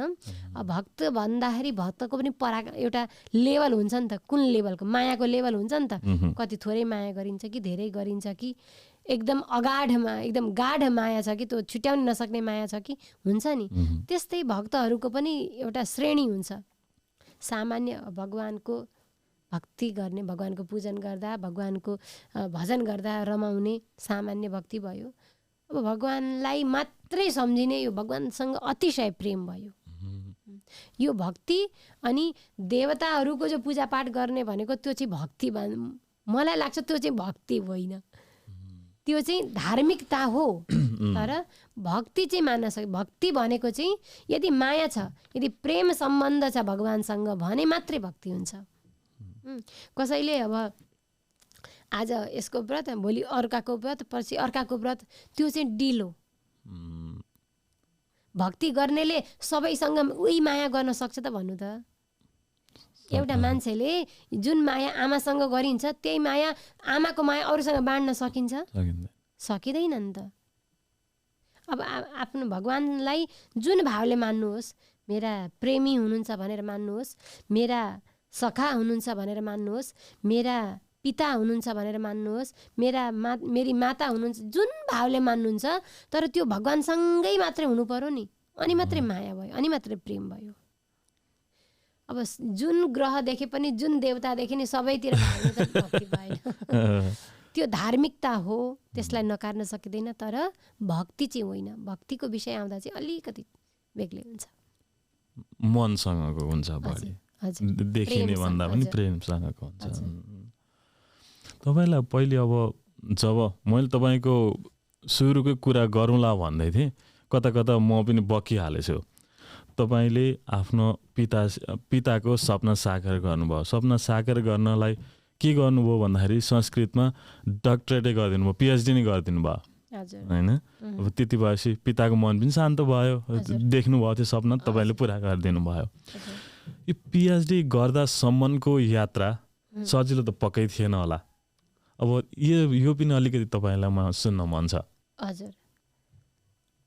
भक्त भन्दाखेरि भक्तको पनि एउटा लेभल हुन्छ नि त, कुन लेभलको मायाको लेभल हुन्छ नि त। कति थोरै माया गरिन्छ कि धेरै गरिन्छ कि एकदम अगाढमा एकदम गाढ माया छ कि त्यो छुट्याउन नसक्ने माया छ कि हुन्छ नि। त्यस्तै भक्तहरूको पनि एउटा श्रेणी हुन्छ। सामान्य भगवानको भक्ति गर्ने, भगवानको पूजन गर्दा, भगवानको भजन गर्दा रमाउने सामान्य भक्ति भयो। अब भगवानलाई मात्रै सम्झिने, यो भगवानसँग अतिशय प्रेम भयो यो भक्ति। अनि देवताहरूको जो पूजापाठ गर्ने भनेको त्यो चाहिँ भक्ति, मलाई लाग्छ त्यो चाहिँ भक्ति होइन, त्यो चाहिँ धार्मिकता हो। तर भक्ति चाहिँ मान्न सक्छ। भक्ति भनेको चाहिँ यदि माया छ, यदि प्रेम सम्बन्ध छ भगवानसँग भने मात्रै भक्ति हुन्छ। कसैले अब आज यसको व्रत, भोलि अर्काको व्रत, पछि अर्काको व्रत, त्यो चाहिँ डिल हो। भक्ति गर्नेले सबैसँग उही माया गर्न सक्छ त भन्नु त? एउटा मान्छेले जुन माया आमासँग गरिन्छ त्यही माया, आमाको माया अरूसँग बाँड्न सकिन्छ? सकिँदैन नि त। अब आफ्नो भगवान्लाई जुन भावले मान्नुहोस्, मेरा प्रेमी हुनुहुन्छ भनेर मान्नुहोस्, मेरा सखा हुनुहुन्छ भनेर मान्नुहोस्, मेरा पिता हुनुहुन्छ भनेर मान्नुहोस्, मेरी माता हुनुहुन्छ, जुन भावले मान्नुहुन्छ, तर त्यो भगवान्सँगै मात्रै हुनु पर्यो नि, अनि मात्रै माया भयो, अनि मात्रै प्रेम भयो। अब जुन ग्रह देखे पनि, जुन देवता देखे नि, सबैतिर भक्ति भएन। त्यो धार्मिकता हो, त्यसलाई नकार्न सकिँदैन, तर भक्ति चाहिँ होइन। भक्तिको विषय आउँदा चाहिँ अलिकति बेग्लै हुन्छ, मनसँगको हुन्छ, बढी देखिने भन्दा पनि प्रेमसँगको हुन्छ। तपाईँलाई पहिले अब जब मैले तपाईँको सुरुकै कुरा गरौँला भन्दै थिएँ, कता कता म पनि बकिहालेछु। तपाईँले आफ्नो पिताको सपना साकार गर्नुभयो। सपना साकार गर्नलाई के गर्नुभयो भन्दाखेरि संस्कृतमा डक्टरेटै गरिदिनु भयो, पिएचडी नै गरिदिनु भयो होइन। अब त्यति भएपछि पिताको मन पनि शान्त भयो, देख्नुभयो त्यो सपना तपाईँले पुरा गरिदिनु भयो। यो पिएचडी गर्दासम्मको यात्रा सजिलो त पक्कै थिएन होला। अब यो पनि अलिकति तपाईँलाई म सुन्न मन छ। हजुर,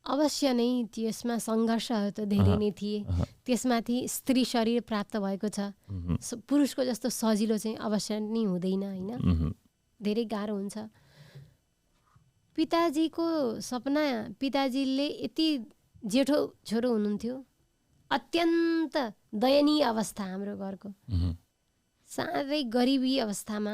अवश्य नै त्यसमा सङ्घर्षहरू त धेरै नै थिए। त्यसमाथि स्त्री शरीर प्राप्त भएको छ, पुरुषको जस्तो सजिलो चाहिँ अवश्य नै हुँदैन होइन, धेरै गाह्रो हुन्छ। पिताजीको सपना, पिताजीले यति जेठो छोरो हुनुहुन्थ्यो, अत्यन्त दयनीय अवस्था हाम्रो घरको, साह्रै गरिबी अवस्थामा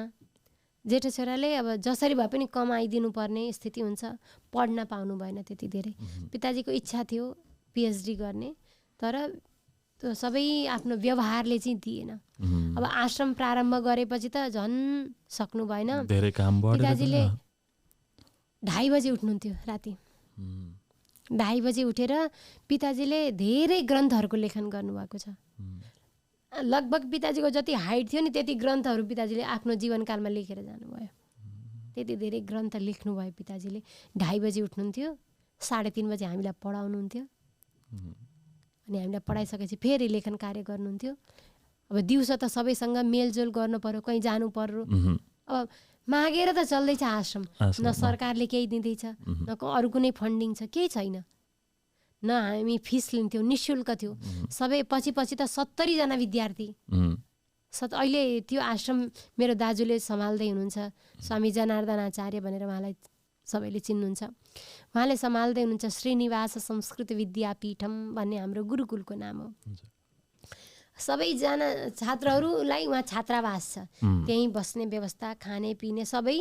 जेठो छोराले अब जसरी भए पनि कमाइदिनु पर्ने स्थिति हुन्छ, पढ्न पाउनु भएन त्यति धेरै। पिताजीको इच्छा थियो पिएचडी गर्ने, तर त्यो सबै आफ्नो व्यवहारले चाहिँ दिएन। अब आश्रम प्रारम्भ गरेपछि त झन् सक्नु भएन। धेरै काम बढ्यो। पिताजीले 2:30 बजे उठ्नुहुन्थ्यो राति। 2:30 बजे उठेर पिताजीले धेरै ग्रन्थहरूको लेखन गर्नुभएको छ। लगभग पिताजीको जति हाइट थियो नि त्यति ग्रन्थहरू पिताजीले आफ्नो जीवनकालमा लेखेर जानुभयो। त्यति धेरै ग्रन्थ लेख्नुभयो पिताजीले। 2:30 बजे उठ्नुहुन्थ्यो, 3:30 बजे हामीलाई पढाउनुहुन्थ्यो, अनि हामीलाई पढाइसकेपछि फेरि लेखन कार्य गर्नुहुन्थ्यो। अब दिउँसो त सबैसँग मेलजोल गर्नु पर्यो, कहीँ जानु पर्यो। अब मागेर त चल्दैछ आश्रम, न सरकारले केही दिँदैछ, न अरू कुनै फन्डिङ छ, केही छैन, न हामी फिस लिन्थ्यौँ, निःशुल्क थियो। सबै पछि त 70 जना विद्यार्थी। अहिले त्यो आश्रम मेरो दाजुले सम्हाल्दै हुनुहुन्छ, स्वामी जनार्दन आचार्य भनेर उहाँलाई सबैले चिन्नुहुन्छ। उहाँले सम्हाल्दै हुनुहुन्छ श्रीनिवास संस्कृत विद्यापीठम भन्ने हाम्रो गुरुकुलको नाम हो। सबैजना छात्रहरूलाई उहाँ छात्रावास छ, त्यहीँ बस्ने व्यवस्था, खाने पिने सबै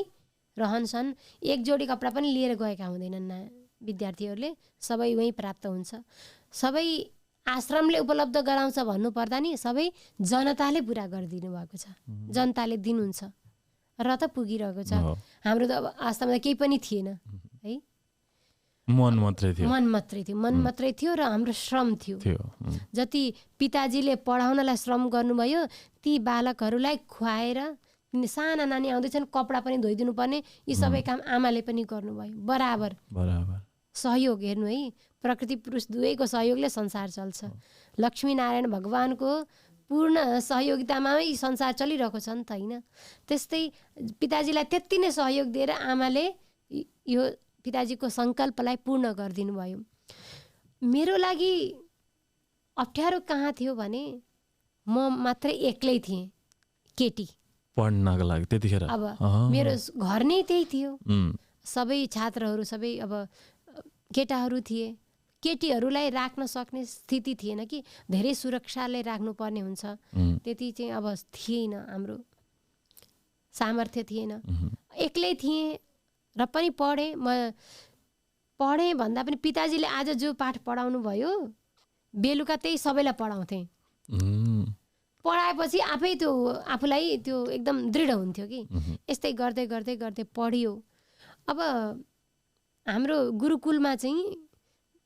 रहनसहन। एक जोडी कपडा पनि लिएर गएका हुँदैनन् विद्यार्थीहरूले, सबै वहीँ प्राप्त हुन्छ। सबै आश्रमले उपलब्ध गराउँछ भन्नुपर्दा नि सबै जनताले पुरा गरिदिनु भएको छ, जनताले दिनुहुन्छ र त पुगिरहेको छ। हाम्रो त अब आश्रममा केही पनि थिएन है, मन मात्रै थियो र हाम्रो श्रम थियो। जति पिताजीले पढाउनलाई श्रम गर्नुभयो, ती बालकहरूलाई खुवाएर, साना नानी आउँदैछन् कपडा पनि धोइदिनु पर्ने, यी सबै काम आमाले पनि गर्नुभयो। बराबर सहयोग हेर्नु है, प्रकृति पुरुष दुवैको सहयोगले संसार चल्छ। लक्ष्मीनारायण भगवानको पूर्ण सहयोगितामा संसार चलिरहेको छ नि त होइन। त्यस्तै पिताजीलाई त्यति नै सहयोग दिएर आमाले यो पिताजीको सङ्कल्पलाई पूर्ण गरिदिनु भयो। मेरो लागि अप्ठ्यारो कहाँ थियो भने म मात्रै एक्लै थिएँ केटी पढ्नको लागि त्यतिखेर। अब मेरो घर नै त्यही थियो, सबै छात्रहरू सबै अब केटाहरू थिए। केटीहरूलाई राख्न सक्ने स्थिति थिएन कि, धेरै सुरक्षाले राख्नुपर्ने हुन्छ, त्यति चाहिँ अब थिएन, हाम्रो सामर्थ्य थिएन। एक्लै थिएँ र पनि पढेँ। म पढेँ भन्दा पनि पिताजीले आज जो पाठ पढाउनु भयो बेलुका त्यही सबैलाई पढाउँथेँ। पढाएपछि आफै त्यो आफूलाई त्यो एकदम दृढ हुन्थ्यो कि यस्तै गर्दै गर्दै गर्दै पढियो। अब हाम्रो गुरुकुलमा चाहिँ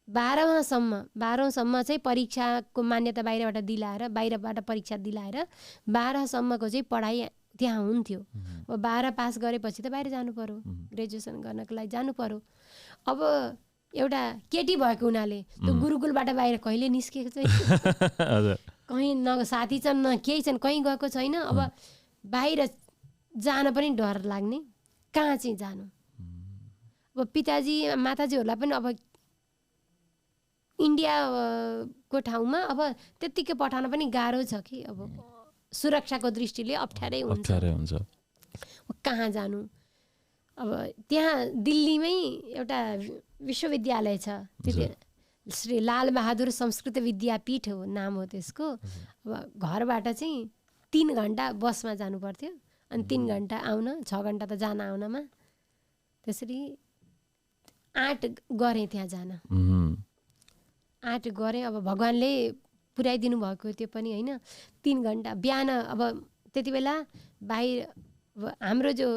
12औँसम्म चाहिँ परीक्षाको मान्यता बाहिरबाट परीक्षा दिलाएर 12सम्मको चाहिँ पढाइ त्यहाँ हुन्थ्यो। अब 12 पास गरेपछि त बाहिर जानु पर्यो, ग्रेजुएसन गर्नको लागि जानु पर्यो। अब एउटा केटी भएको हुनाले त्यो गुरुकुलबाट बाहिर कहिले निस्केको चाहिँ कहीँ न साथी छन् न केही छन्, कहीँ गएको छैन। अब बाहिर जान पनि डर लाग्ने, कहाँ चाहिँ जानु। अब पिताजी माताजीहरूलाई पनि अब इन्डियाको ठाउँमा अब त्यत्तिकै पठाउन पनि गाह्रो छ कि अब सुरक्षाको दृष्टिले अप्ठ्यारै हुन्छ। कहाँ जानु? अब त्यहाँ दिल्लीमै एउटा विश्वविद्यालय छ, श्री लालबहादुर संस्कृत विद्यापीठ हो नाम हो त्यसको। अब घरबाट चाहिँ 3 घन्टा बसमा जानु पर्थ्यो अनि 3 घन्टा आउन, 6 घन्टा त जान आउनमा। त्यसरी 8 गरेँ त्यहाँ जान, 8 गरेँ। अब भगवान्ले पुर्याइदिनु भएको त्यो पनि होइन। 3 घन्टा बिहान, अब त्यति बेला बाहिर हाम्रो जो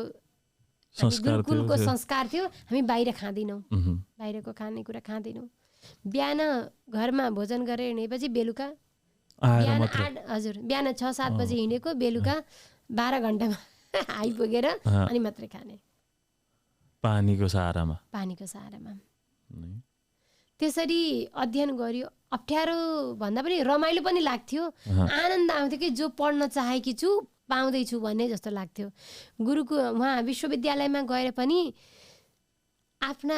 गुरुकुलको संस्कार थियो, हामी बाहिर खाँदैनौँ, बाहिरको खानेकुरा खाँदैनौँ। बिहान घरमा भोजन गरेर हिँडेपछि बेलुका बिहान 6-7 बजे हिँडेको, बेलुका 12 घन्टामा आइपुगेर अनि मात्रै खाने, पानीको सहारामा। त्यसरी अध्ययन गरियो। अप्ठ्यारो भन्दा पनि रमाइलो पनि लाग्थ्यो, आनन्द आउँथ्यो कि जो पढ्न चाहेकी छु पाउँदैछु भन्ने जस्तो लाग्थ्यो। उहाँ विश्वविद्यालयमा गएर पनि आफ्ना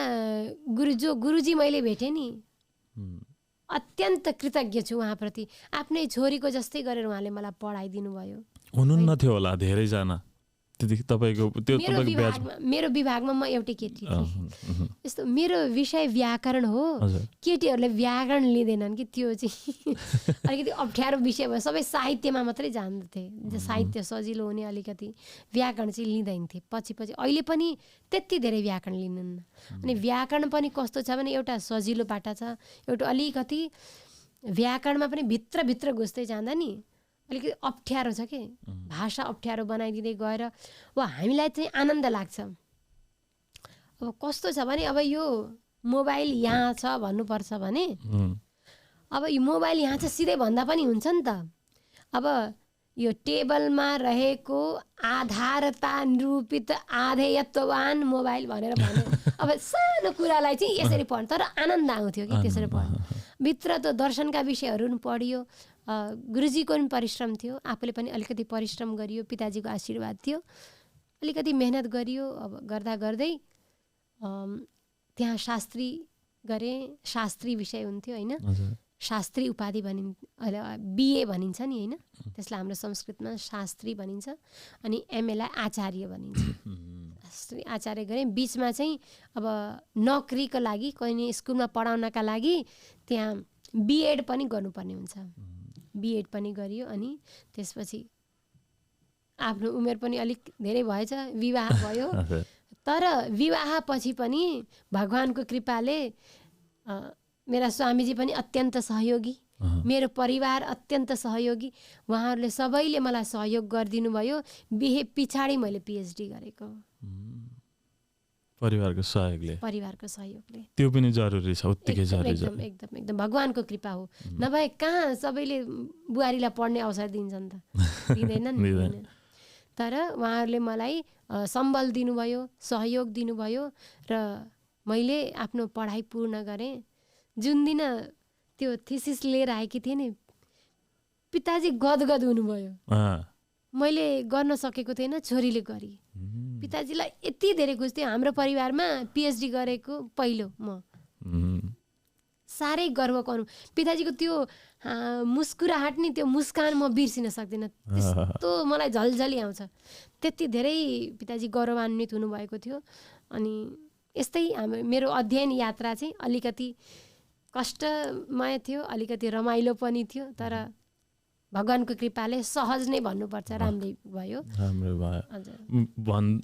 गुरुजी मैले भेटेँ नि, अत्यन्त कृतज्ञ छु उहाँप्रति। आफ्नै छोरीको जस्तै गरेर उहाँले मलाई पढाइदिनु भयो। हुनुहुन्न थियो होला धेरैजना मेरो विभागमा म एउटै केटी थिएँ। यस्तो मेरो विषय व्याकरण हो, केटीहरूले व्याकरण लिँदैनन् कि, त्यो चाहिँ अलिकति अप्ठ्यारो विषय भयो। सबै साहित्यमा मात्रै जान्दथे, साहित्य सजिलो हुने, अलिकति व्याकरण चाहिँ लिँदैन थिए। पछि अहिले पनि त्यति धेरै व्याकरण लिनुहुन्न। अनि व्याकरण पनि कस्तो छ भने एउटा सजिलो बाटा छ, एउटा अलिकति व्याकरणमा पनि भित्रभित्र घुस्दै जाँदा नि अलिकति अप्ठ्यारो छ कि, भाषा अप्ठ्यारो बनाइदिँदै गएर हामीलाई चाहिँ आनन्द लाग्छ। अब कस्तो छ भने अब यो मोबाइल यहाँ छ भन्नुपर्छ भने अब यो मोबाइल यहाँ चाहिँ सिधै भन्दा पनि हुन्छ नि त। अब यो टेबलमा रहेको आधारता निरूपित आधेयत्ववान मोबाइल भनेर भने अब सानो कुरालाई चाहिँ यसरी पढ्नु, तर आनन्द आउँथ्यो कि त्यसरी पढ्नु। भित्र त दर्शनका विषयहरू पनि पढियो, गुरुजीको पनि परिश्रम थियो, आफूले पनि अलिकति परिश्रम गरियो, पिताजीको आशीर्वाद थियो, अलिकति मेहनत गरियो। अब गर्दा गर्दै त्यहाँ शास्त्री गरेँ, शास्त्री विषय हुन्थ्यो होइन, शास्त्री उपाधि बिए भनिन्छ नि होइन, त्यसलाई हाम्रो संस्कृतमा शास्त्री भनिन्छ। अनि एमएलाई आचार्य भनिन्छ। शास्त्री आचार्य गरेँ। बिचमा चाहिँ अब नोकरीको लागि, कुनै स्कुलमा पढाउनका लागि त्यहाँ बिएड पनि गर्नुपर्ने हुन्छ, बिएड पनि गरियो। अनि त्यसपछि आफ्नो उमेर पनि अलिक धेरै भएछ, विवाह भयो। तर विवाहपछि पनि भगवानको कृपाले मेरा स्वामीजी पनि अत्यन्त सहयोगी, मेरो परिवार अत्यन्त सहयोगी। उहाँहरूले सबैले मलाई सहयोग गरिदिनु भयो। बिहे पछाडि मैले पिएचडी गरेको, परिवारको सहयोगले। त्यो पनि जरुरी छ, उत्तिकै जरुरी छ। एकदम भगवानको कृपा हो। नभए कहाँ सबैले बुहारीलाई पढ्ने अवसर दिन्छन् त, दिँदैनन्। तर उहाँहरूले मलाई सम्बल दिनुभयो, सहयोग दिनुभयो र मैले आफ्नो पढाइ पूर्ण गरेँ। जुन दिन त्यो थिसिस लिएर आएकी थिएँ नि, पिताजी गदगद हुनुभयो। मैले गर्न सकेको थिएन, छोरीले गरी। पिताजीलाई यति धेरै खुसी थियो। हाम्रो परिवारमा पिएचडी गरेको पहिलो म, साह्रै गर्वको अनुभव। पिताजीको त्यो मुस्कुराहट नि, त्यो मुस्कान म बिर्सिन सक्दिनँ। त्यस्तो मलाई झलझली आउँछ। त्यति धेरै पिताजी गौरवान्वित हुनुभएको थियो। अनि यस्तै मेरो अध्ययन यात्रा चाहिँ अलिकति कष्टमय थियो, अलिकति रमाइलो पनि थियो, तर भगवानको कृपाले सहज नै भन्नुपर्छ, राम्रै भयो।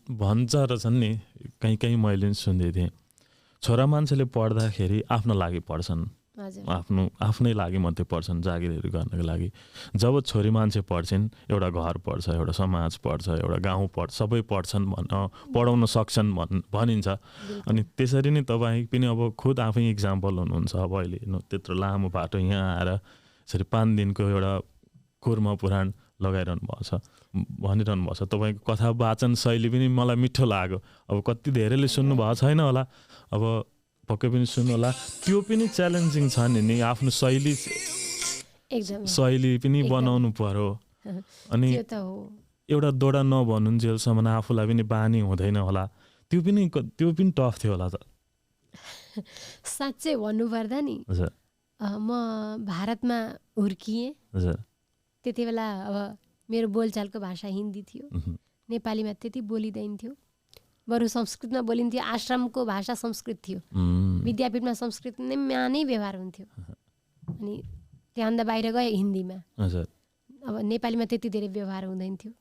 भन्छ रहेछन् नि, कहीँ मैले पनि सुन्दै थिएँ, छोरा मान्छेले पढ्दाखेरि आफ्नो लागि पढ्छन्, आफ्नै लागि मात्रै पढ्छन्, जागिरहरू गर्नको लागि। जब छोरी मान्छे पढ्छन्, एउटा घर पढ्छ, एउटा समाज पढ्छ, एउटा गाउँ पढ्छ, सबै पढ्छन् पढाउन सक्छन् भनिन्छ। अनि त्यसरी नै तपाईँ पनि अब खुद आफै इक्जाम्पल हुनुहुन्छ। अब अहिले त्यत्रो लामो बाटो यहाँ आएर यसरी 5 दिनको एउटा कुर्म पुराण लगाइरहनु भएको छ, भनिरहनु भएको छ। तपाईँको कथा वाचन शैली पनि मलाई मिठो लाग्यो। अब कति धेरैले सुन्नु भएको छैन होला, अब पक्कै पनि सुन्नु होला। त्यो पनि च्यालेन्जिङ छ नि, आफ्नो शैली पनि बनाउनु पर्यो। अनि एउटा दोडा नभनुन्जेलसम्म आफूलाई पनि बानी हुँदैन होला। त्यो पनि टफ थियो होला त। साँच्चै भन्नुपर्दा नि म भारतमा हुर्किएँ। हजुर। त्यति बेला अब मेरो बोलचालको भाषा हिन्दी थियो, नेपालीमा त्यति बोलिँदैन थियो, बरु संस्कृतमा बोलिन्थ्यो। आश्रमको भाषा संस्कृत थियो, विद्यापीठमा संस्कृतमा नै व्यवहार हुन्थ्यो। अनि त्यहाँभन्दा बाहिर गए हिन्दीमा। अब नेपालीमा त्यति धेरै व्यवहार हुँदैन थियो।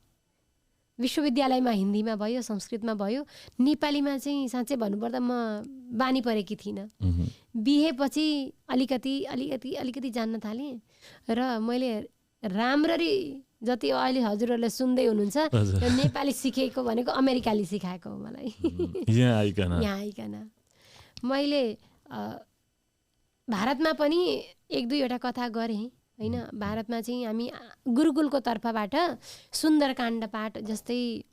विश्वविद्यालयमा हिन्दीमा भयो, संस्कृतमा भयो, नेपालीमा चाहिँ साँच्चै भन्नुपर्दा म बानी परेकी थिइनँ। बिहेपछि अलिकति जान्न थालेँ र मैले राम्ररी जति अहिले हजुरहरूले सुन्दै हुनुहुन्छ त्यो नेपाली सिकेको भनेको अमेरिकाले सिकाएको हो मलाई। यहाँ आइकन मैले भारतमा पनि 1-2वटा कथा गरेँ होइन। भारतमा चाहिँ हामी गुरुकुलको तर्फबाट सुन्दरकाण्ड पाठ, जस्तै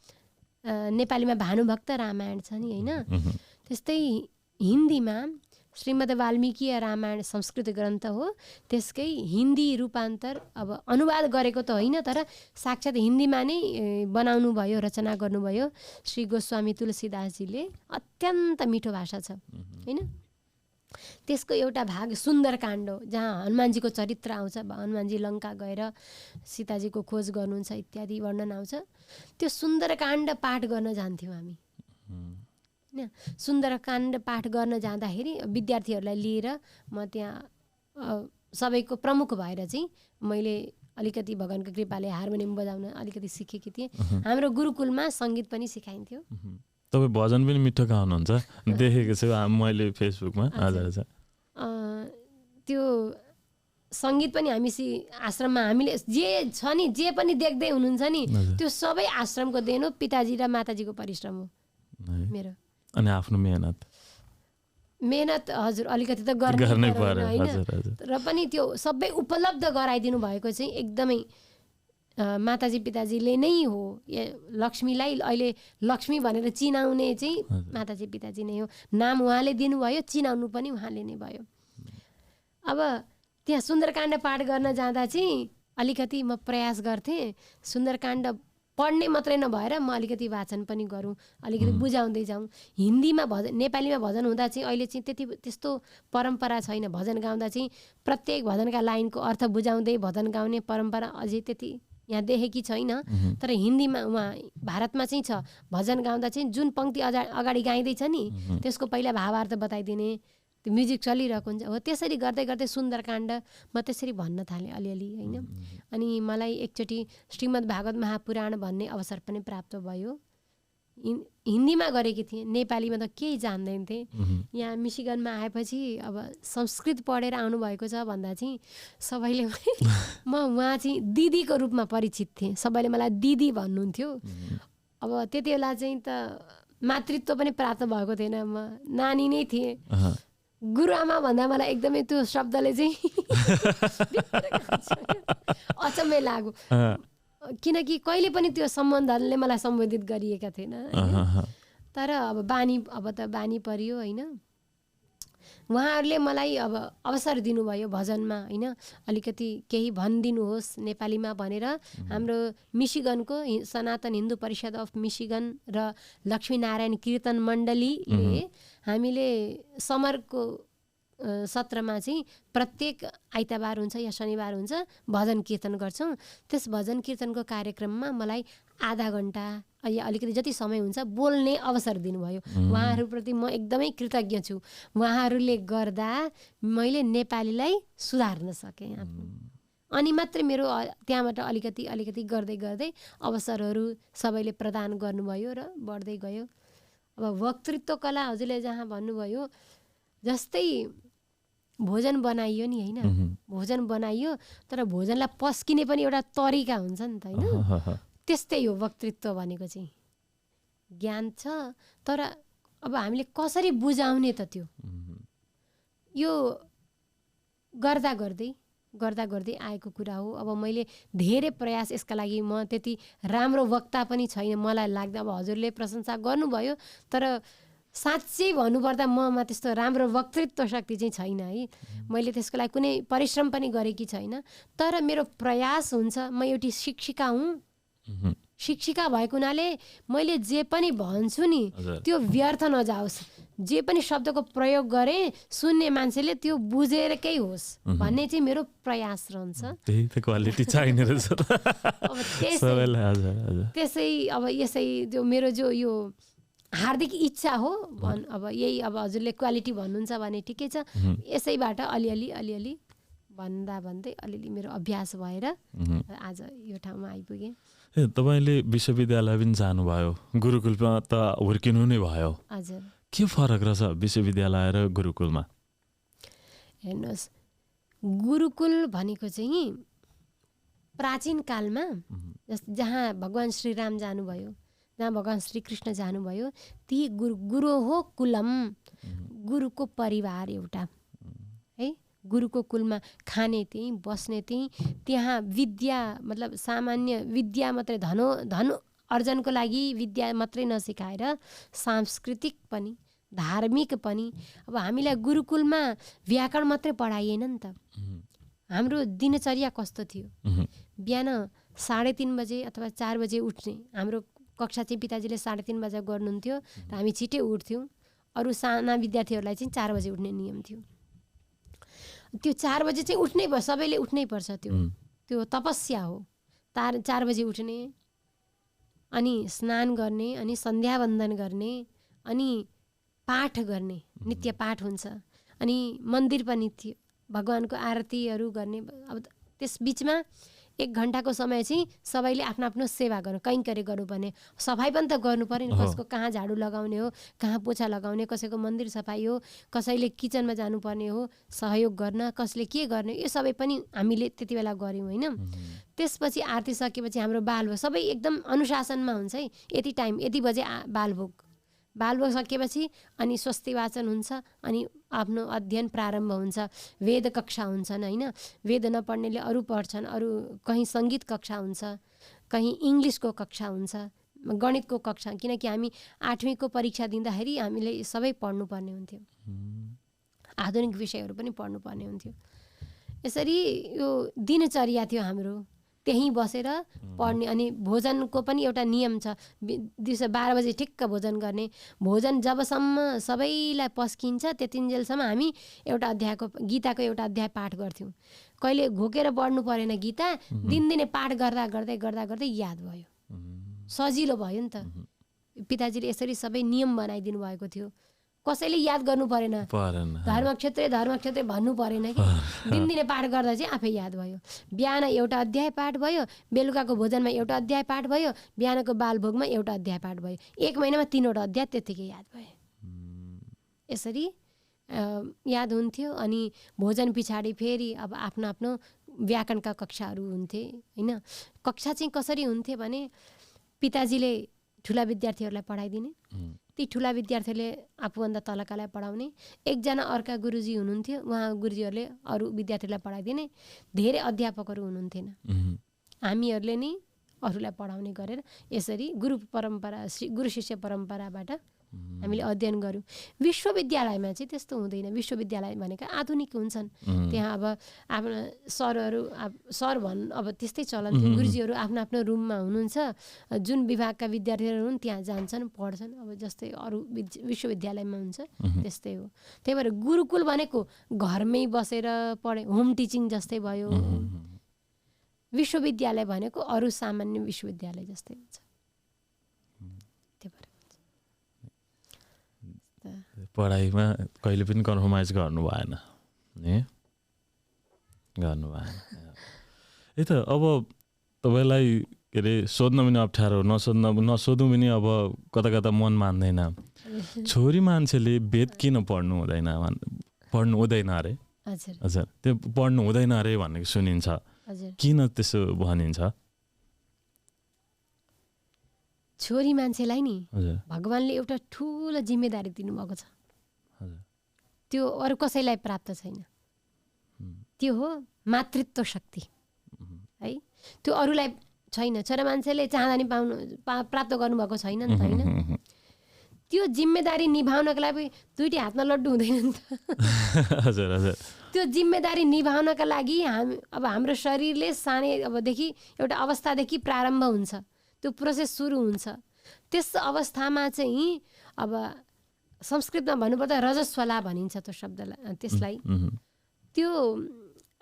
नेपालीमा भानुभक्त रामायण छ नि होइन, त्यस्तै हिन्दीमा श्रीमद् वाल्मीकि रामायण संस्कृत ग्रन्थ हो, त्यसकै हिन्दी रूपान्तर अब अनुवाद गरेको त होइन, तर साक्षात् हिन्दीमा नै बनाउनु भयो, रचना गर्नुभयो श्री गोस्वामी तुलसीदासजीले। अत्यन्त मिठो भाषा छ होइन। त्यसको एउटा भाग सुन्दरकाण्ड हो, जहाँ हनुमानजीको चरित्र आउँछ। हनुमानजी लङ्का गएर सीताजीको खोज गर्नुहुन्छ इत्यादि वर्णन आउँछ। त्यो सुन्दरकाण्ड पाठ गर्न जान्थ्यौँ हामी होइन। सुन्दरकाण्ड पाठ गर्न जाँदाखेरि विद्यार्थीहरूलाई लिएर म त्यहाँ सबैको प्रमुख भएर चाहिँ मैले अलिकति भगवानको कृपाले हार्मोनियम बजाउन अलिकति सिकेकी थिएँ। हाम्रो गुरुकुलमा सङ्गीत पनि सिकाइन्थ्यो। तपाईँ भजन पनि मिठो गाउनुहुन्छ, देखेको छु मैले फेसबुकमा। हजुर। त्यो सङ्गीत पनि हामी आश्रममा हामीले जे छ नि, जे पनि देख्दै हुनुहुन्छ नि, त्यो सबै आश्रमको देन हो, पिताजी र माताजीको परिश्रम हो मेरो। अनि आफ्नो मेहनत हजुर अलिकति त गर्नै पर्यो होइन। र पनि त्यो सबै उपलब्ध गराइदिनु भएको चाहिँ एकदमै माताजी पिताजीले नै हो। लक्ष्मीलाई अहिले लक्ष्मी भनेर चिनाउने चाहिँ माताजी पिताजी नै हो। नाम उहाँले दिनुभयो, चिनाउनु पनि उहाँले नै भयो। अब त्यहाँ सुन्दरकाण्ड पाठ गर्न जाँदा चाहिँ अलिकति म प्रयास गर्थेँ सुन्दरकाण्ड पढ्ने मात्रै नभएर म अलिकति वाचन पनि गरौँ, अलिकति बुझाउँदै जाउँ। हिन्दीमा भजन, नेपालीमा भजन हुँदा चाहिँ अहिले चाहिँ त्यस्तो परम्परा छैन। भजन गाउँदा चाहिँ प्रत्येक भजनका लाइनको अर्थ बुझाउँदै भजन गाउने परम्परा अझै त्यति यहाँ देखेकी छैन। तर हिन्दीमा उहाँ भारतमा चाहिँ छ। भजन गाउँदा चाहिँ जुन पङ्क्ति अगाडि गाइँदैछ नि त्यसको पहिला भावार्थ बताइदिने, त्यो म्युजिक चलिरहेको हुन्छ हो। त्यसरी गर्दै गर्दै सुन्दरकाण्ड म त्यसरी भन्न थालेँ अलिअलि होइन। अनि मलाई एकचोटि श्रीमद् भागवत महापुराण भन्ने अवसर पनि प्राप्त भयो। हिन्दीमा गरेकी थिएँ, नेपालीमा त केही जान्दैन थिएँ। यहाँ मिशिगनमा आएपछि अब संस्कृत पढेर आउनुभएको छ भन्दा चाहिँ सबैले म उहाँ चाहिँ दिदीको रूपमा परिचित थिएँ। सबैले मलाई दिदी भन्नुहुन्थ्यो। अब त्यति बेला चाहिँ त मातृत्व पनि प्राप्त भएको थिएन, म नानी नै थिएँ। गुरुआमा भन्दा मलाई एकदमै त्यो शब्दले चाहिँ अचम्मै लाग्यो, किनकि कहिले पनि त्यो सम्बन्धले मलाई सम्बोधित गरिएका थिएन। तर अब बानी परियो होइन। उहाँहरूले मलाई अब अवसर दिनुभयो भजनमा होइन, अलिकति केही भनिदिनुहोस् नेपालीमा भनेर। हाम्रो मिशिगनको सनातन हिन्दू परिषद अफ मिशिगन र लक्ष्मीनारायण कीर्तन मण्डलीले हामीले समरको सत्रमा चाहिँ प्रत्येक आइतबार हुन्छ या शनिबार हुन्छ भजन कीर्तन गर्छौँ। त्यस भजन कीर्तनको कार्यक्रममा मलाई आधा घन्टा या अलिकति जति समय हुन्छ बोल्ने अवसर दिनुभयो। उहाँहरूप्रति म एकदमै कृतज्ञ छु। उहाँहरूले गर्दा मैले नेपालीलाई सुधार्न सकेँ आफ्नो। अनि मात्रै मेरो त्यहाँबाट अलिकति गर्दै अवसरहरू सबैले प्रदान गर्नुभयो र बढ्दै गयो। अब वक्तृत्व कला हजुरले जहाँ भन्नुभयो, जस्तै भोजन बनाइयो नि होइन, भोजन बनाइयो तर भोजनलाई पस्किने पनि एउटा तरिका हुन्छ नि त होइन। त्यस्तै हो वक्तृत्व भनेको चाहिँ। ज्ञान छ तर अब हामीले कसरी बुझाउने त त्यो, यो गर्दा गर्दै आएको कुरा हो। अब मैले धेरै प्रयास यसका लागि, म त्यति राम्रो वक्ता पनि छैन मलाई लाग्दा। अब हजुरले प्रशंसा गर्नुभयो तर साँच्चै भन्नुपर्दा ममा त्यस्तो राम्रो वक्तृत्व शक्ति चाहिँ छैन है। मैले त्यसको लागि कुनै परिश्रम पनि गरेकी छैन। तर मेरो प्रयास हुन्छ। म एउटी शिक्षिका हुँ। शिक्षिका भएको हुनाले मैले जे पनि भन्छु नि त्यो व्यर्थ नजाओस्, जे पनि शब्दको प्रयोग गरे सुन्ने मान्छेले त्यो बुझेरकै होस् भन्ने चाहिँ मेरो प्रयास रहन्छ। त्यही त क्वालिटी चाहिने रहेछ त। अब त्यसै अब यसै त्यो मेरो जो यो हार्दिक इच्छा हो अब यही अब हजुरले क्वालिटी भन्नुहुन्छ भने ठिकै छ। यसैबाट अलिअलि भन्दै अलिअलि मेरो अभ्यास भएर आज यो ठाउँमा आइपुगेँ। तपाईँले विश्वविद्यालय पनि जानुभयो, गुरुकुलमा त हुर्किनु नै भयो। हजुर, के फरक रहेछ विश्वविद्यालय र गुरुकुलमा? हेर्नुहोस्, गुरुकुल भनेको चाहिँ प्राचीन कालमा जहाँ भगवान् श्रीराम जानुभयो, जहाँ भगवान् श्रीकृष्ण जानुभयो, ती गुरु हो कुलम, गुरुको परिवार एउटा है। गुरुको कुलमा खाने त्यहीँ, बस्ने त्यहीँ, त्यहाँ विद्या मतलब सामान्य विद्या मात्रै धन अर्जनको लागि विद्या मात्रै नसिकाएर सांस्कृतिक पनि धार्मिक पनि। अब हामीलाई गुरुकुलमा व्याकरण मात्रै पढाइएन नि त। हाम्रो दिनचर्या कस्तो थियो? बिहान 3:30 बजे अथवा 4 बजे उठ्ने। हाम्रो कक्षा चाहिँ पिताजीले 3:30 बजे गर्नुहुन्थ्यो र हामी छिटै उठ्थ्यौँ। अरू साना विद्यार्थीहरूलाई चाहिँ 4 बजे उठ्ने नियम थियो। त्यो 4 बजे चाहिँ उठ्नै भयो, सबैले उठ्नै पर्छ। त्यो तपस्या हो। 4 बजे उठ्ने, अनि स्नान गर्ने, अनि सन्ध्यावन्दन गर्ने, अनि पाठ गर्ने, नित्य पाठ हुन्छ। अनि मन्दिर पनि थियो, भगवानको आरतीहरू गर्ने। अब त्यस बिचमा 1 घन्टाको समय चाहिँ सबैले आफ्नो आफ्नो सेवा गर्नु, कैङ्कर्य गर्नुपर्ने, सफाइ पनि त गर्नु पर्यो नि। कसको कहाँ झाडु लगाउने हो, कहाँ पोछा लगाउने, कसैको मन्दिर सफाइ हो, कसैले किचनमा जानुपर्ने हो सहयोग गर्न, कसले के गर्ने, यो सबै पनि हामीले त्यति बेला गऱ्यौँ होइन। त्यसपछि आरती सकेपछि हाम्रो बालभोग सबै एकदम अनुशासनमा हुन्छ है। यति टाइम यति बजे बालभोग सकेपछि अनि स्वस्ति वाचन हुन्छ, अनि आफ्नो अध्ययन प्रारम्भ हुन्छ। वेद कक्षा हुन्छन् होइन। वेद नपढ्नेले अरू पढ्छन्, अरू कहीँ सङ्गीत कक्षा हुन्छ, कहीँ इङ्ग्लिसको कक्षा हुन्छ, गणितको कक्षा। किनकि हामी 8वीको परीक्षा दिँदाखेरि हामीले सबै पढ्नुपर्ने हुन्थ्यो, आधुनिक विषयहरू पनि पढ्नुपर्ने हुन्थ्यो। यसरी यो दिनचर्या थियो हाम्रो। त्यहीँ बसेर पढ्ने। अनि भोजनको पनि एउटा नियम छ, दिउँसो 12 बजे ठिक्क भोजन गर्ने। भोजन जबसम्म सबैलाई पस्किन्छ त्यतिन्जेलसम्म हामी एउटा अध्यायको गीताको एउटा अध्याय पाठ गर्थ्यौँ। कहिले घोकेर पढ्नु परेन गीता, दिनदिनै पाठ गर्दा गर्दै याद भयो, सजिलो भयो नि त। पिताजीले यसरी सबै नियम बनाइदिनु भएको थियो। कसैले याद गर्नु परेन, धर्मक्षेत्र भन्नु परेन कि दिनदिनै पाठ गर्दा चाहिँ आफै याद भयो। बिहान एउटा अध्याय पाठ भयो, बेलुकाको भोजनमा एउटा अध्याय पाठ भयो, बिहानको बालभोगमा एउटा अध्याय पाठ भयो। 1 महिनामा 3वटा अध्याय त्यत्तिकै याद भयो। यसरी याद हुन्थ्यो। अनि भोजन पछाडि फेरि अब आफ्नो आफ्नो व्याकरणका कक्षाहरू हुन्थे होइन। कक्षा चाहिँ कसरी हुन्थे भने पिताजीले ठुला विद्यार्थीहरूलाई पढाइदिने, ती ठुला विद्यार्थीहरूले आफूभन्दा तलकालाई पढाउने। एकजना अर्का गुरुजी हुनुहुन्थ्यो, उहाँ गुरुजीहरूले अरू विद्यार्थीलाई पढाइदिने। धेरै अध्यापकहरू हुनुहुन्थेन, हामीहरूले नै अरूलाई पढाउने गरेर यसरी गुरु शिष्य परम्पराबाट हामीले अध्ययन गऱ्यौँ। विश्वविद्यालयमा चाहिँ त्यस्तो हुँदैन। विश्वविद्यालय भनेका आधुनिक हुन्छन्। त्यहाँ अब आफ्नो अब त्यस्तै चलन थियो। गुरुजीहरू आफ्नो आफ्नो रुममा हुनुहुन्छ, जुन विभागका विद्यार्थीहरू हुन् त्यहाँ जान्छन्, पढ्छन्। अब जस्तै अरू विश्वविद्यालयमा हुन्छ त्यस्तै हो। त्यही भएर गुरुकुल भनेको घरमै बसेर पढे, होम टिचिङ जस्तै भयो। विश्वविद्यालय भनेको अरू सामान्य विश्वविद्यालय जस्तै हुन्छ। पढाइमा कहिले पनि कम्प्रोमाइज गर्नु भएन नि, गर्नु भएन। यही त अब तपाईँलाई के अरे सोध्न पनि अप्ठ्यारो, नसोधौँ पनि अब कता मन मान्दैन। छोरी मान्छेले वेद किन पढ्नु हुँदैन अरे? हजुर, त्यो पढ्नु हुँदैन अरे भनेको सुनिन्छ, किन त्यसो भनिन्छ? छोरी मान्छेलाई नि भगवान्ले एउटा ठुलो जिम्मेदारी दिनुभएको छ। त्यो अरू कसैलाई प्राप्त छैन। त्यो हो मातृत्व शक्ति है। त्यो अरूलाई छैन। छोरा मान्छेले चाहँदा नि प्राप्त गर्नुभएको छैन नि त होइन। त्यो जिम्मेदारी निभाउनका लागि 2टी हातमा लड्डु हुँदैन नि त। त्यो जिम्मेदारी निभाउनका लागि अब हाम्रो शरीरले अबदेखि एउटा अवस्थादेखि प्रारम्भ हुन्छ, त्यो प्रोसेस सुरु हुन्छ। त्यस अवस्थामा चाहिँ अब संस्कृतमा भन्नुपर्दा रजस्वला भनिन्छ त्यो शब्दलाई, त्यसलाई। त्यो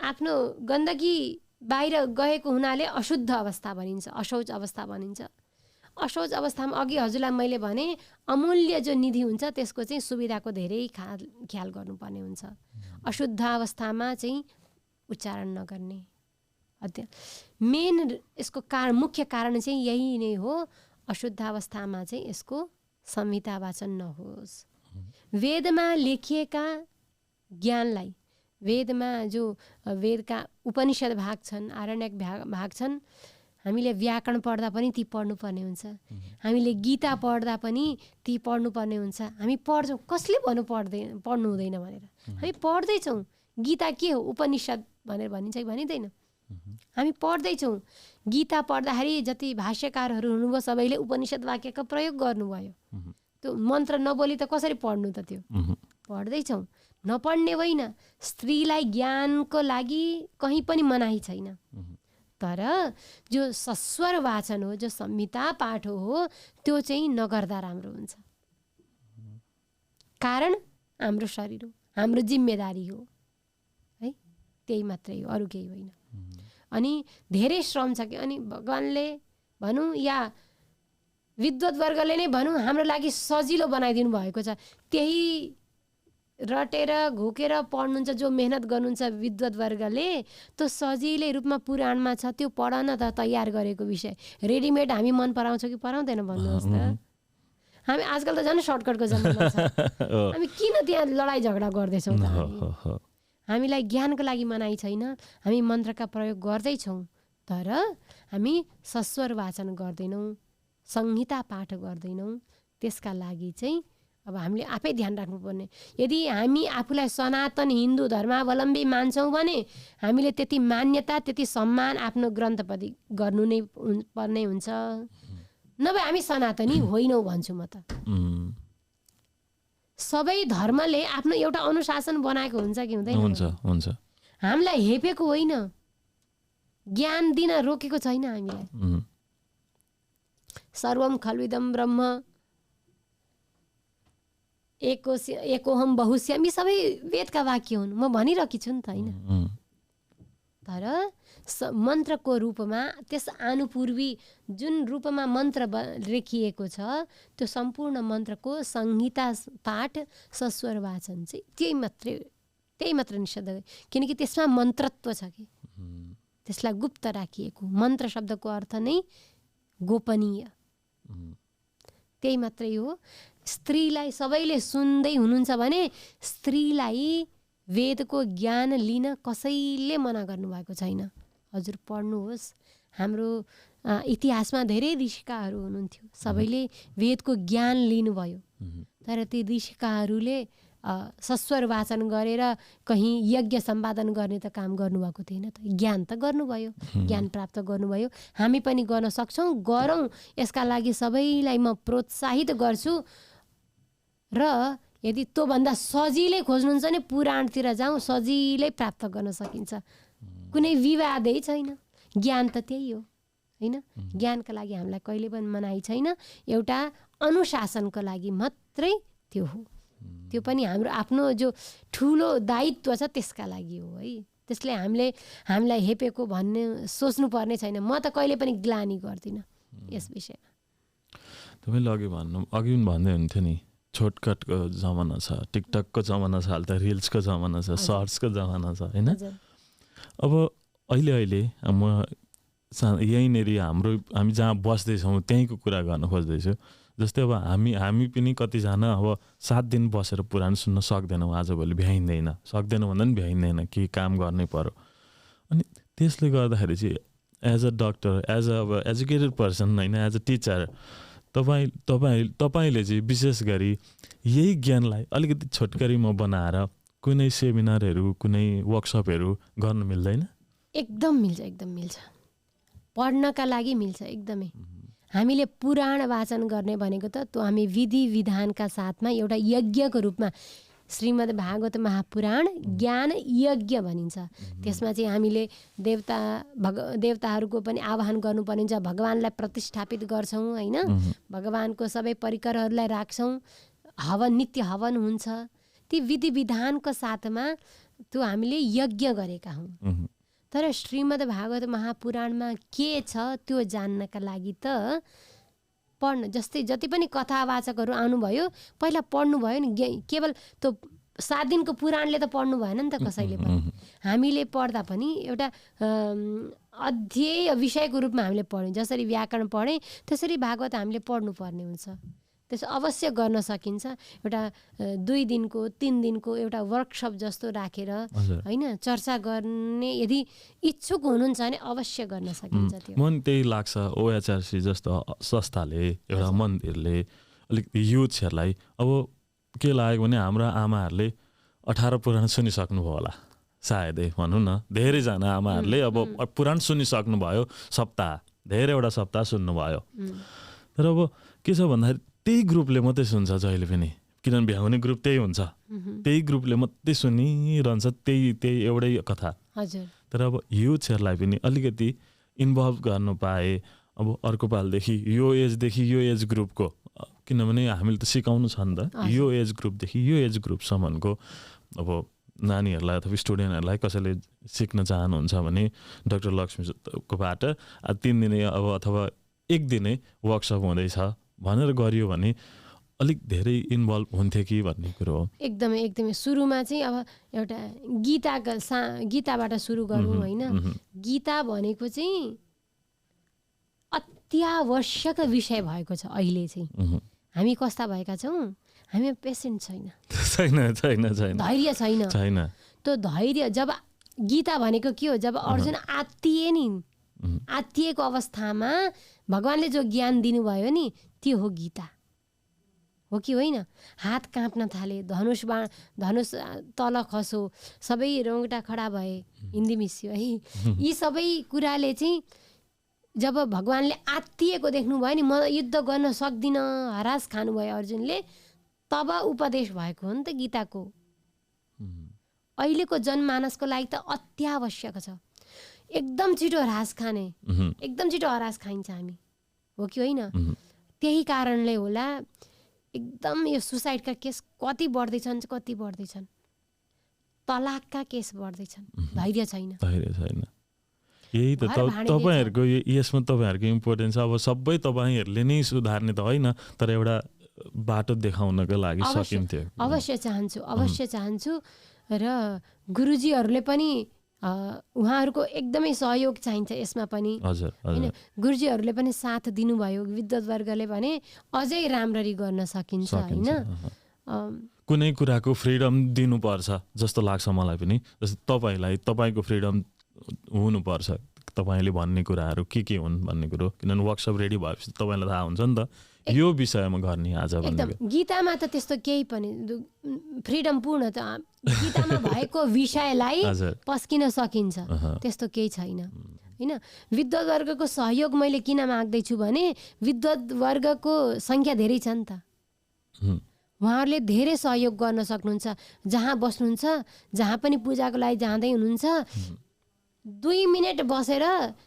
आफ्नो गन्दगी बाहिर गएको हुनाले अशुद्ध अवस्था भनिन्छ, अशौच अवस्था भनिन्छ। अशौच अवस्थामा अघि हजुरलाई मैले भने अमूल्य जो निधि हुन्छ त्यसको चाहिँ सुविधाको धेरै ख्याल गर्नुपर्ने हुन्छ। अशुद्ध अवस्थामा चाहिँ उच्चारण नगर्ने मेन यसको मुख्य कारण चाहिँ यही नै हो। अशुद्ध अवस्थामा चाहिँ यसको संहिता वाचन नहोस्। वेदमा लेखिएका ज्ञानलाई, वेदमा जो वेदका उपनिषद भाग छन्, आरण्यक भाग छन्, हामीले व्याकरण पढ्दा पनि ती पढ्नुपर्ने हुन्छ। हामीले गीता पढ्दा पनि ती पढ्नुपर्ने हुन्छ। हामी पढ्छौँ, कसले पढ्नु हुँदैन भनेर हामी पढ्दैछौँ। गीता के हो? उपनिषद भनेर भनिन्छ कि भनिँदैन? हामी पढ्दैछौँ। गीता पढ्दाखेरि जति भाष्यकारहरू हुनुभयो सबैले उपनिषद वाक्यको प्रयोग गर्नुभयो। त्यो मन्त्र नबोली त कसरी पढ्नु त? त्यो पढ्दैछौँ। नपढ्ने होइन, स्त्रीलाई ज्ञानको लागि कहीँ पनि मनाही छैन। तर जो सस्वर वाचन हो, जो संहिता पाठ हो, त्यो चाहिँ नगर्दा राम्रो हुन्छ। कारण हाम्रो शरीर हो, हाम्रो जिम्मेदारी हो है, त्यही मात्रै हो, अरू केही होइन। अनि धेरै श्रम छ कि अनि भगवानले भनौँ या विद्वत वर्गले नै भनौँ हाम्रो लागि सजिलो बनाइदिनु भएको छ। त्यही रटेर घोकेर पढ्नुहुन्छ, जो मेहनत गर्नुहुन्छ विद्वत वर्गले, त्यो सजिलै रूपमा पुराणमा छ। त्यो पढ न त, तयार गरेको विषय रेडिमेड हामी मन पराउँछौँ कि पराउँदैन भन्नुहोस् त? हामी आजकल त झन् सर्टकटको जमाना छ। हामी किन त्यहाँ लडाइँ झगडा गर्दैछौँ त? हामीलाई ज्ञानको लागि मनाइ छैन, हामी मन्त्रका प्रयोग गर्दैछौँ, तर हामी सस्वर वाचन गर्दैनौँ, संहिता पाठ गर्दैनौँ। त्यसका लागि चाहिँ अब हामीले आफै ध्यान राख्नुपर्ने। यदि हामी आफूलाई सनातन हिन्दू धर्मावलम्बी मान्छौँ भने हामीले त्यति मान्यता, त्यति सम्मान आफ्नो ग्रन्थप्रति गर्नु नै पर्ने हुन्छ। नभए हामी सनातनी होइनौँ भन्छु म त। सबै धर्मले आफ्नो एउटा अनुशासन बनाएको हुन्छ कि हुँदैन? हुन्छ। हामीलाई हेपेको होइन, ज्ञान दिन रोकेको छैन हामीलाई। सर्वम खल्विदम ब्रह्म एकोहम बहुश्याम, यी सबै वेदका वाक्य हुन्, म भनिरहेकी छु नि त होइन? तर मन्त्रको रूपमा त्यस आनुपूर्वी जुन रूपमा मन्त्र लेखिएको छ त्यो सम्पूर्ण मन्त्रको संहिता पाठ सस्वर वाचन चाहिँ त्यही मात्र निषेध, किनकि त्यसमा मन्त्रत्व छ कि त्यसलाई गुप्त राखिएको। मन्त्र शब्दको अर्थ नै गोपनीय, त्यही मात्रै हो। स्त्रीलाई सबैले सुन्दै हुनुहुन्छ भने स्त्रीलाई वेदको ज्ञान लिन कसैले मना गर्नुभएको छैन। हजुर पढ्नुहोस्, हाम्रो इतिहासमा धेरै ऋषिकाहरू हुनुहुन्थ्यो, सबैले वेदको ज्ञान लिनुभयो। तर ती ऋषिकाहरूले सस्वर वाचन गरेर कहीँ यज्ञ सम्पादन गर्ने त काम गर्नुभएको थिएन त, ज्ञान त गर्नुभयो, ज्ञान प्राप्त गर्नुभयो। हामी पनि गर्न सक्छौँ, गरौँ। यसका लागि सबैलाई म प्रोत्साहित गर्छु। र यदि त्योभन्दा सजिलै खोज्नुहुन्छ भने पुराणतिर जाउँ, सजिलै प्राप्त गर्न सकिन्छ। कुनै विवादै छैन, ज्ञान त त्यही हो होइन? ज्ञानका लागि हामीलाई कहिले पनि मनाइ छैन, एउटा अनुशासनको लागि मात्रै त्यो हो। त्यो पनि हाम्रो आफ्नो जो ठुलो दायित्व छ त्यसका लागि हो है। त्यसले हामीलाई हेपेको भन्ने सोच्नुपर्ने छैन। म त कहिले पनि ग्लानी गर्दिनँ यस विषयमा। तपाईँले अघि पनि भन्दै हुन्थ्यो नि, छोटकटको जमाना छ, टिकटकको जमाना छ, अहिले त रिल्सको जमाना छ, सर्ट्सको जमाना छ होइन? अब अहिले म यहीँनिर हामी जहाँ बस्दैछौँ त्यहीँको कुरा गर्न खोज्दैछु। जस्तै अब हामी पनि कतिजना अब 7 दिन बसेर पुराण सुन्न सक्दैनौँ, आजभोलि भ्याइँदैन, सक्दैनौँ भन्दा पनि भ्याइँदैन, कि काम गर्नै पर्यो। अनि त्यसले गर्दाखेरि चाहिँ as a doctor, as a अब एजुकेटेड पर्सन होइन, एज अ टिचर, तपाईँले चाहिँ विशेष गरी यही ज्ञानलाई अलिकति छोटकरीमा बनाएर कुनै सेमिनारहरू, कुनै वर्कसपहरू गर्न मिल्दैन? एकदम मिल्छ, एकदम मिल्छ। पढ्नका लागि मिल्छ एकदमै। हामीले पुराण वाचन गर्ने भनेको त त्यो हामी विधि विधानका साथमा एउटा यज्ञको रूपमा, श्रीमद् भागवत महापुराण ज्ञान यज्ञ भनिन्छ। त्यसमा चाहिँ हामीले देवताहरूको पनि आह्वान गर्नुपर्ने हुन्छ, भगवानलाई प्रतिष्ठापित गर्छौँ होइन? भगवानको सबै परिकरहरूलाई राख्छौँ, हवन, नित्य हवन हुन्छ। ती विधि विधानको साथमा त्यो हामीले यज्ञ गरेका हौँ। तर श्रीमद् भागवत महापुराणमा के छ त्यो जान्नका लागि त पढ्न, जस्तै जति पनि कथावाचकहरू आउनुभयो पहिला पढ्नुभयो नि। केवल त्यो 7 दिनको पुराणले त पढ्नु भएन नि त कसैले पनि। हामीले पढ्दा पनि एउटा अध्येय विषयको रूपमा हामीले पढ्यौँ। जसरी व्याकरण पढेँ त्यसरी भागवत हामीले पढ्नुपर्ने हुन्छ। त्यसो अवश्य गर्न सकिन्छ। एउटा 2 दिनको 3 दिनको एउटा वर्कसप जस्तो राखेर होइन चर्चा गर्ने यदि इच्छुक हुनुहुन्छ भने अवश्य गर्न सकिन्छ। त्यो मन त्यही लाग्छ। ओएचआरसी जस्तो संस्थाले एउटा मन्दिरले अलिक युथहरूलाई अब के लाग्यो भने हाम्रो आमाहरूले 18 पुराण सुनिसक्नुभयो होला सायदै भनौँ न। धेरैजना आमाहरूले अब पुराण सुनिसक्नुभयो, सप्ताह धेरैवटा सप्ताह सुन्नुभयो। तर अब के छ भन्दाखेरि त्यही ग्रुपले मात्रै सुन्छ जहिले पनि, किनभने भ्याउने ग्रुप त्यही हुन्छ। त्यही ग्रुपले मात्रै सुनिरहन्छ त्यही एउटै कथा। तर अब युथहरूलाई पनि अलिकति इन्भल्भ गर्नु पाए अब अर्को पालदेखि यो एजदेखि यो एज ग्रुपको, किनभने हामीले त सिकाउनु छ नि त यो एज ग्रुपदेखि यो एज ग्रुपसम्मको अब नानीहरूलाई अथवा स्टुडेन्टहरूलाई कसैले सिक्न चाहनुहुन्छ भने डाक्टर लक्ष्मीकोबाट 3 दिने अब अथवा 1 दिने वर्कसप हुँदैछ भनेर गरियो भने अलिक धेरै इन्भल्भ हुन्थ्यो कि भन्ने कुरो हो। एकदमै एकदमै सुरुमा चाहिँ अब एउटा गीताबाट सुरु गरौँ होइन। गीता भनेको चाहिँ अत्यावश्यक विषय भएको छ अहिले चाहिँ। हामी कस्ता भएका छौँ, हामी पेसेन्ट छैन, धैर्य छैन। त्यो धैर्य जब गीता भनेको के हो, जब अर्जुन आत्तिए नि, आत्तिएको अवस्थामा भगवानले जो ज्ञान दिनुभयो नि त्यो हो गीता, हो कि होइन। हात काँप्न थाले, धनुष तल खसो, सबै रौँगटा खडा भए, हिन्दी मिसियो है। यी सबै कुराले चाहिँ जब भगवानले आत्तिएको देख्नुभयो नि, म युद्ध गर्न सक्दिनँ, हरास खानुभयो अर्जुनले, तब उपदेश भएको हो नि त गीताको। अहिलेको जनमानसको लागि त अत्यावश्यक छ। एकदम छिटो हरास खाने, एकदम छिटो हरास खाइन्छ हामी, हो कि होइन। त्यही कारणले होला एकदम यो सुसाइडका केस कति बढ्दैछन्, तलाकका केस बढ्दैछन्। धैर्य छैन। यही त तपाईँहरूको यसमा तपाईँहरूको इम्पोर्टेन्स अब सबै तपाईँहरूले नै सुधार्ने त होइन, तर एउटा बाटो देखाउनको लागि सकिन्थ्यो। अवश्य चाहन्छु र गुरुजीहरूले पनि उहाँहरूको एकदमै सहयोग चाहिन्छ यसमा पनि होइन। गुरुजीहरूले पनि साथ दिनुभयो, विद्वद्वर्गले भने अझै राम्ररी गर्न सकिन्छ होइन। कुनै कुराको फ्रिडम दिनुपर्छ जस्तो लाग्छ मलाई पनि। जस्तो तपाईँलाई तपाईँको फ्रिडम हुनुपर्छ, तपाईँले भन्ने कुराहरू के हुन् भन्ने कुरो। किनभने वर्कसप रेडी भएपछि तपाईँलाई थाहा हुन्छ नि त यो विषयमा गर्ने आज भन्ने। गीतामा त त्यस्तो केही पनि फ्रिडम पूर्ण त गीतामा भएको विषयलाई पस्किन सकिन्छ, त्यस्तो केही छैन होइन। विद्वद्वर्गको सहयोग मैले किन माग्दैछु भने विद्वद्वर्गको सङ्ख्या धेरै छ नि त। उहाँहरूले धेरै सहयोग गर्न सक्नुहुन्छ। जहाँ बस्नुहुन्छ, जहाँ पनि पूजाको लागि जाँदै हुनुहुन्छ, 2 मिनट बसेर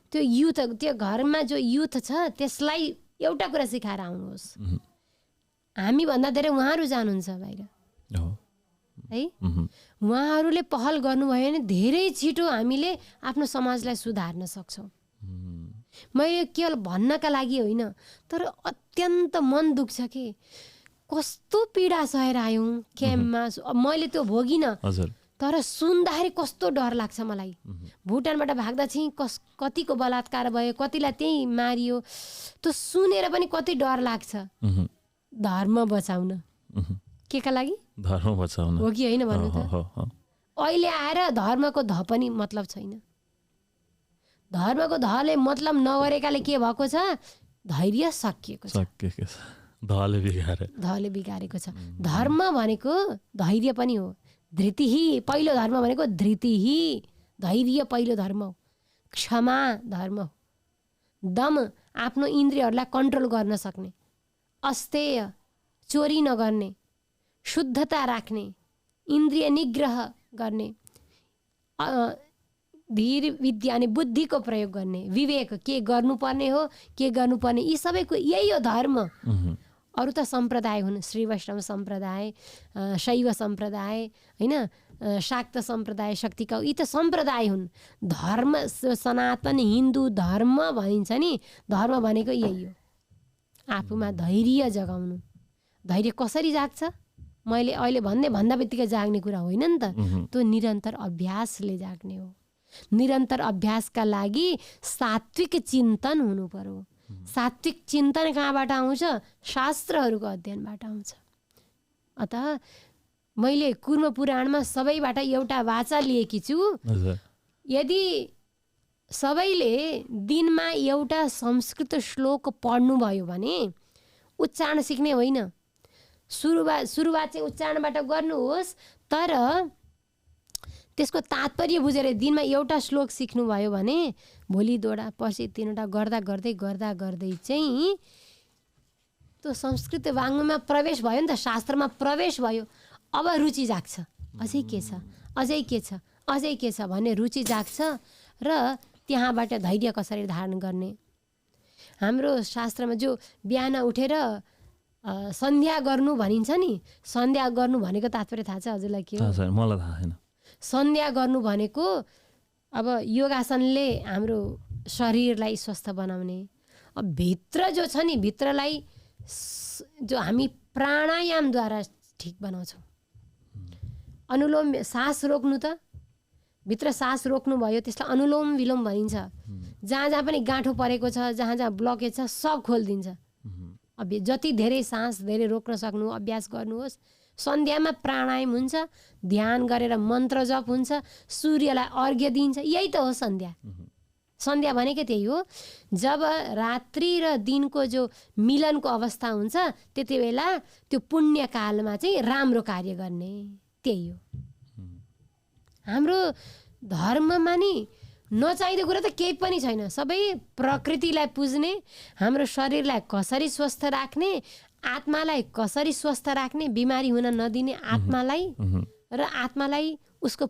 त्यो युथ, त्यो घरमा जो युथ छ त्यसलाई एउटा कुरा सिकाएर आउनुहोस्। हामीभन्दा धेरै उहाँहरू जानुहुन्छ बाहिर है। उहाँहरूले पहल गर्नुभयो भने धेरै छिटो हामीले आफ्नो समाजलाई सुधार्न सक्छौँ। मैले केवल भन्नका लागि होइन, तर अत्यन्त मन दुख्छ कि कस्तो पीडा सहेर आयौँ क्याम्पमा। मैले त्यो भोगिनँ, तर सुन्दाखेरि कस्तो डर लाग्छ मलाई। भुटानबाट भाग्दा चाहिँ कतिको बलात्कार भयो, कतिलाई त्यही मारियो, त्यो सुनेर पनि कति डर लाग्छ। धर्म बचाउन के का लागि? धर्म बचाउन हो कि होइन भन्नु त। अहिले आएर धर्मको ध पनि मतलब छैन। धर्मको धले मतलब नगरेकाले के भएको छ, धैर्य सकिएको छ, धले बिगारेको छ। धर्म भनेको धैर्य पनि हो। धृति पहिलो धर्म भनेको धृति, धैर्य पहिलो धर्म हो। क्षमा धर्म हो। दम आफ्नो इन्द्रियहरूलाई कन्ट्रोल गर्न सक्ने, अस्तेय, चोरी नगर्ने, शुद्धता राख्ने, इन्द्रिय निग्रह गर्ने, धीर विद्या अनि बुद्धिको प्रयोग गर्ने, विवेक, के गर्नुपर्ने हो के गर्नुपर्ने, यी सबैको यही हो धर्म। अरू त सम्प्रदाय हुन्, श्री वैष्णव सम्प्रदाय, शैव सम्प्रदाय, होइन, शाक्त सम्प्रदाय, शक्तिका, यी त सम्प्रदाय हुन्। धर्म, सनातन हिन्दू धर्म भनिन्छ नि, धर्म भनेको यही हो, आफूमा धैर्य जगाउनु। धैर्य कसरी जाग्छ? मैले अहिले भन्दा बित्तिकै जाग्ने कुरा होइन नि त, त्यो निरन्तर अभ्यासले जाग्ने हो। निरन्तर अभ्यासका लागि सात्विक चिन्तन हुनु पर्यो। सात्विक चिन्तन कहाँबाट आउँछ? शास्त्रहरूको अध्ययनबाट आउँछ। अत मैले कुर्म पुराणमा सबैबाट एउटा वाचा लिएकी छु। यदि सबैले दिनमा एउटा संस्कृत श्लोक पढ्नुभयो भने उच्चारण सिक्ने होइन, सुरुवात चाहिँ उच्चारणबाट गर्नुहोस्, तर त्यसको तात्पर्य बुझेर दिनमा एउटा श्लोक सिक्नुभयो भने भोलि दोडा पर्सि तीनवटा गर्दा गर्दै चाहिँ त्यो संस्कृत वाङ्मयमा प्रवेश भयो नि त, शास्त्रमा प्रवेश भयो। अब रुचि जाग्छ, अझै के छ भन्ने रुचि जाग्छ र त्यहाँबाट धैर्य कसरी धारण गर्ने। हाम्रो शास्त्रमा जो बिहान उठेर सन्ध्या गर्नु भनिन्छ नि, सन्ध्या गर्नु भनेको तात्पर्य थाहा छ हजुरलाई के हो? मलाई थाहा छैन। सन्ध्या गर्नु भनेको अब योगासनले हाम्रो शरीरलाई स्वस्थ बनाउने, अब भित्र जो छ नि, भित्रलाई जो हामी प्राणायामद्वारा ठिक बनाउँछौँ। अनुलोम, सास रोक्नु त, भित्र सास रोक्नु भयो, त्यसलाई अनुलोम विलोम भनिन्छ। जहाँ जहाँ पनि गाँठो परेको छ, जहाँ जहाँ ब्लकेज छ, सब खोलिदिन्छ। अब जति धेरै सास धेरै रोक्न सक्नु अभ्यास गर्नुहोस्। सन्ध्यामा प्राणायाम हुन्छ, ध्यान गरेर मन्त्र जप हुन्छ, सूर्यलाई अर्घ्य दिन्छ, यही त हो सन्ध्या। सन्ध्या भनेको त्यही हो। जब रात्रि र दिनको जो मिलनको अवस्था हुन्छ त्यति बेला त्यो पुण्यकालमा चाहिँ राम्रो कार्य गर्ने, त्यही हो। हाम्रो धर्ममा नि नचाहिँदो कुरा त केही पनि छैन। सबै प्रकृतिलाई पुज्ने, हाम्रो शरीरलाई कसरी स्वस्थ राख्ने, आत्मालाई कसरी स्वस्थ राख्ने, बिमारी हुन नदिने आत्मालाई, र आत्मालाई उसको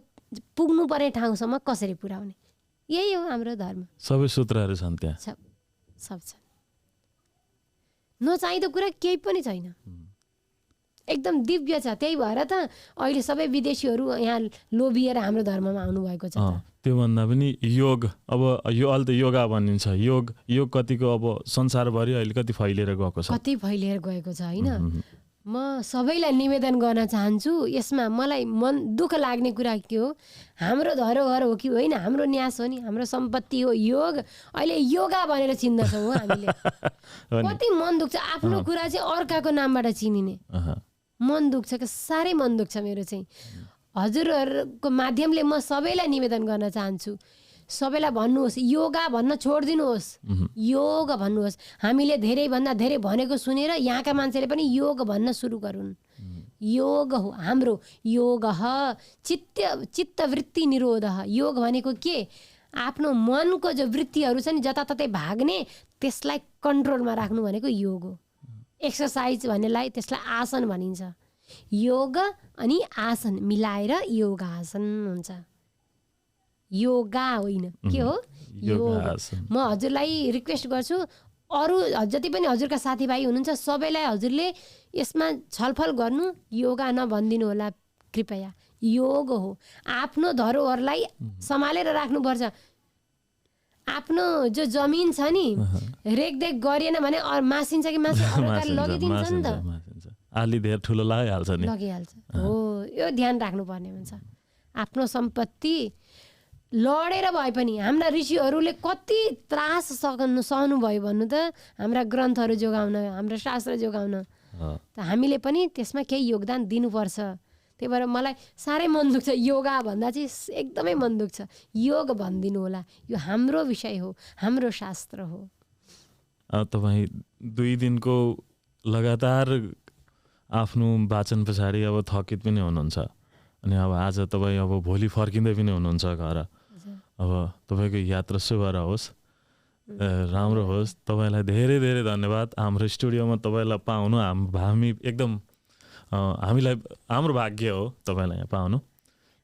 पुग्नु पर्ने ठाउँसम्म कसरी पुर्याउने, यही हो हाम्रो धर्म। सबै सूत्रहरू छन् त्यहाँ, सब छ। नचाहिँदो कुरा केही पनि छैन, एकदम दिव्य छ। त्यही भएर त अहिले सबै विदेशीहरू यहाँ लोभिएर हाम्रो धर्ममा आउनुभएको छ। त्योभन्दा पनि योग, अब यो अहिले त योगा भनिन्छ, योग कतिको अब संसारभरि अहिले कति फैलिएर गएको छ, होइन। म सबैलाई निवेदन गर्न चाहन्छु, यसमा मलाई दुःख लाग्ने कुरा के हो, हाम्रो धरोहर हो कि होइन, हाम्रो न्यास हो नि, हाम्रो सम्पत्ति हो योग। अहिले योगा भनेर चिन्दछौँ हो हामीले। कति मन दुख्छ, आफ्नो कुरा चाहिँ अर्काको नामबाट चिनिने, मन दुख्छ कि साह्रै मन दुख्छ मेरो चाहिँ। हजुरहरूको माध्यमले म सबैलाई निवेदन गर्न चाहन्छु, सबैलाई भन्नुहोस् योगा भन्न छोडिदिनुहोस्, योग भन्नुहोस्। हामीले धेरैभन्दा धेरै भनेको सुनेर यहाँका मान्छेले पनि योग भन्न सुरु गरून्। योग हो हाम्रो, योग चित्तवृत्ति निरोध। योग भनेको के? आफ्नो मनको जो वृत्तिहरू छ नि जताततै भाग्ने, त्यसलाई कन्ट्रोलमा राख्नु भनेको योग हो। एक्सर्साइज भन्नेलाई त्यसलाई आसन भनिन्छ। योग अनि आसन मिलाएर योगासन हुन्छ। योगा होइन, के हो? योग। म हजुरलाई रिक्वेस्ट गर्छु, अरू जति पनि हजुरका साथीभाइ हुनुहुन्छ सबैलाई हजुरले यसमा छलफल गर्नु, योगा नभनिदिनु होला कृपया। योग हो, आफ्नो धरोहरलाई सम्हालेर राख्नुपर्छ। आफ्नो जो जमिन छ नि रेखदेख गरिएन भने मासिन्छ कि लगिदिन्छ नि त, आली धेर ठुलो लगिहाल्छ। हो, यो ध्यान राख्नुपर्ने हुन्छ। आफ्नो सम्पत्ति लडेर भए पनि हाम्रा ऋषिहरूले कति त्रास सहनु भयो भन्नु त, हाम्रा ग्रन्थहरू जोगाउन, हाम्रो शास्त्र जोगाउन। त हामीले पनि त्यसमा केही योगदान दिनुपर्छ। त्यही भएर मलाई साह्रै मन दुख्छ, योगा भन्दा चाहिँ एकदमै मन दुख्छ। योग भनिदिनु होला, यो हाम्रो विषय हो, हाम्रो शास्त्र हो। तपाईँ 2 दिनको लगातार आफ्नो वाचन पछाडि अब थकित पनि हुनुहुन्छ, अनि अब आज तपाईँ अब भोलि फर्किँदै पनि हुनुहुन्छ घर। अब तपाईँको यात्रा शुभ रहोस्, राम्रो होस्। तपाईँलाई धेरै धेरै धन्यवाद। हाम्रो स्टुडियोमा तपाईँलाई पाउनु हामी एकदम हामीलाई हाम्रो भाग्य हो तपाईँलाई यहाँ पाउनु।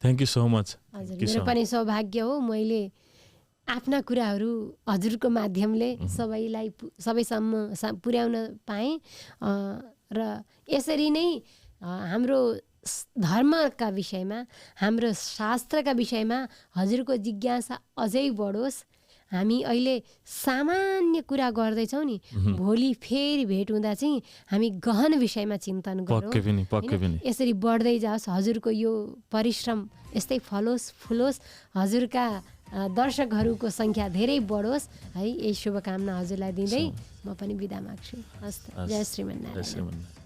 Thank you so much. हजुर, मेरो पनि सौभाग्य हो। मैले आफ्ना कुराहरू हजुरको माध्यमले सबैसम्म पुर्याउन पाएँ र यसरी नै हाम्रो धर्मका विषयमा हाम्रो शास्त्रका विषयमा हजुरको जिज्ञासा अझै बढोस्। हामी अहिले सामान्य कुरा गर्दैछौँ नि, भोलि फेरि भेट हुँदा चाहिँ हामी गहन विषयमा चिन्तन गरौँ। यसरी बढ्दै जाओस्, हजुरको यो परिश्रम यस्तै फलोस् फुलोस्, हजुरका दर्शकहरूको सङ्ख्या धेरै बढोस् है। यही शुभकामना हजुरलाई दिँदै म पनि बिदा माग्छु। हस्, जय श्रीमन्नारायण।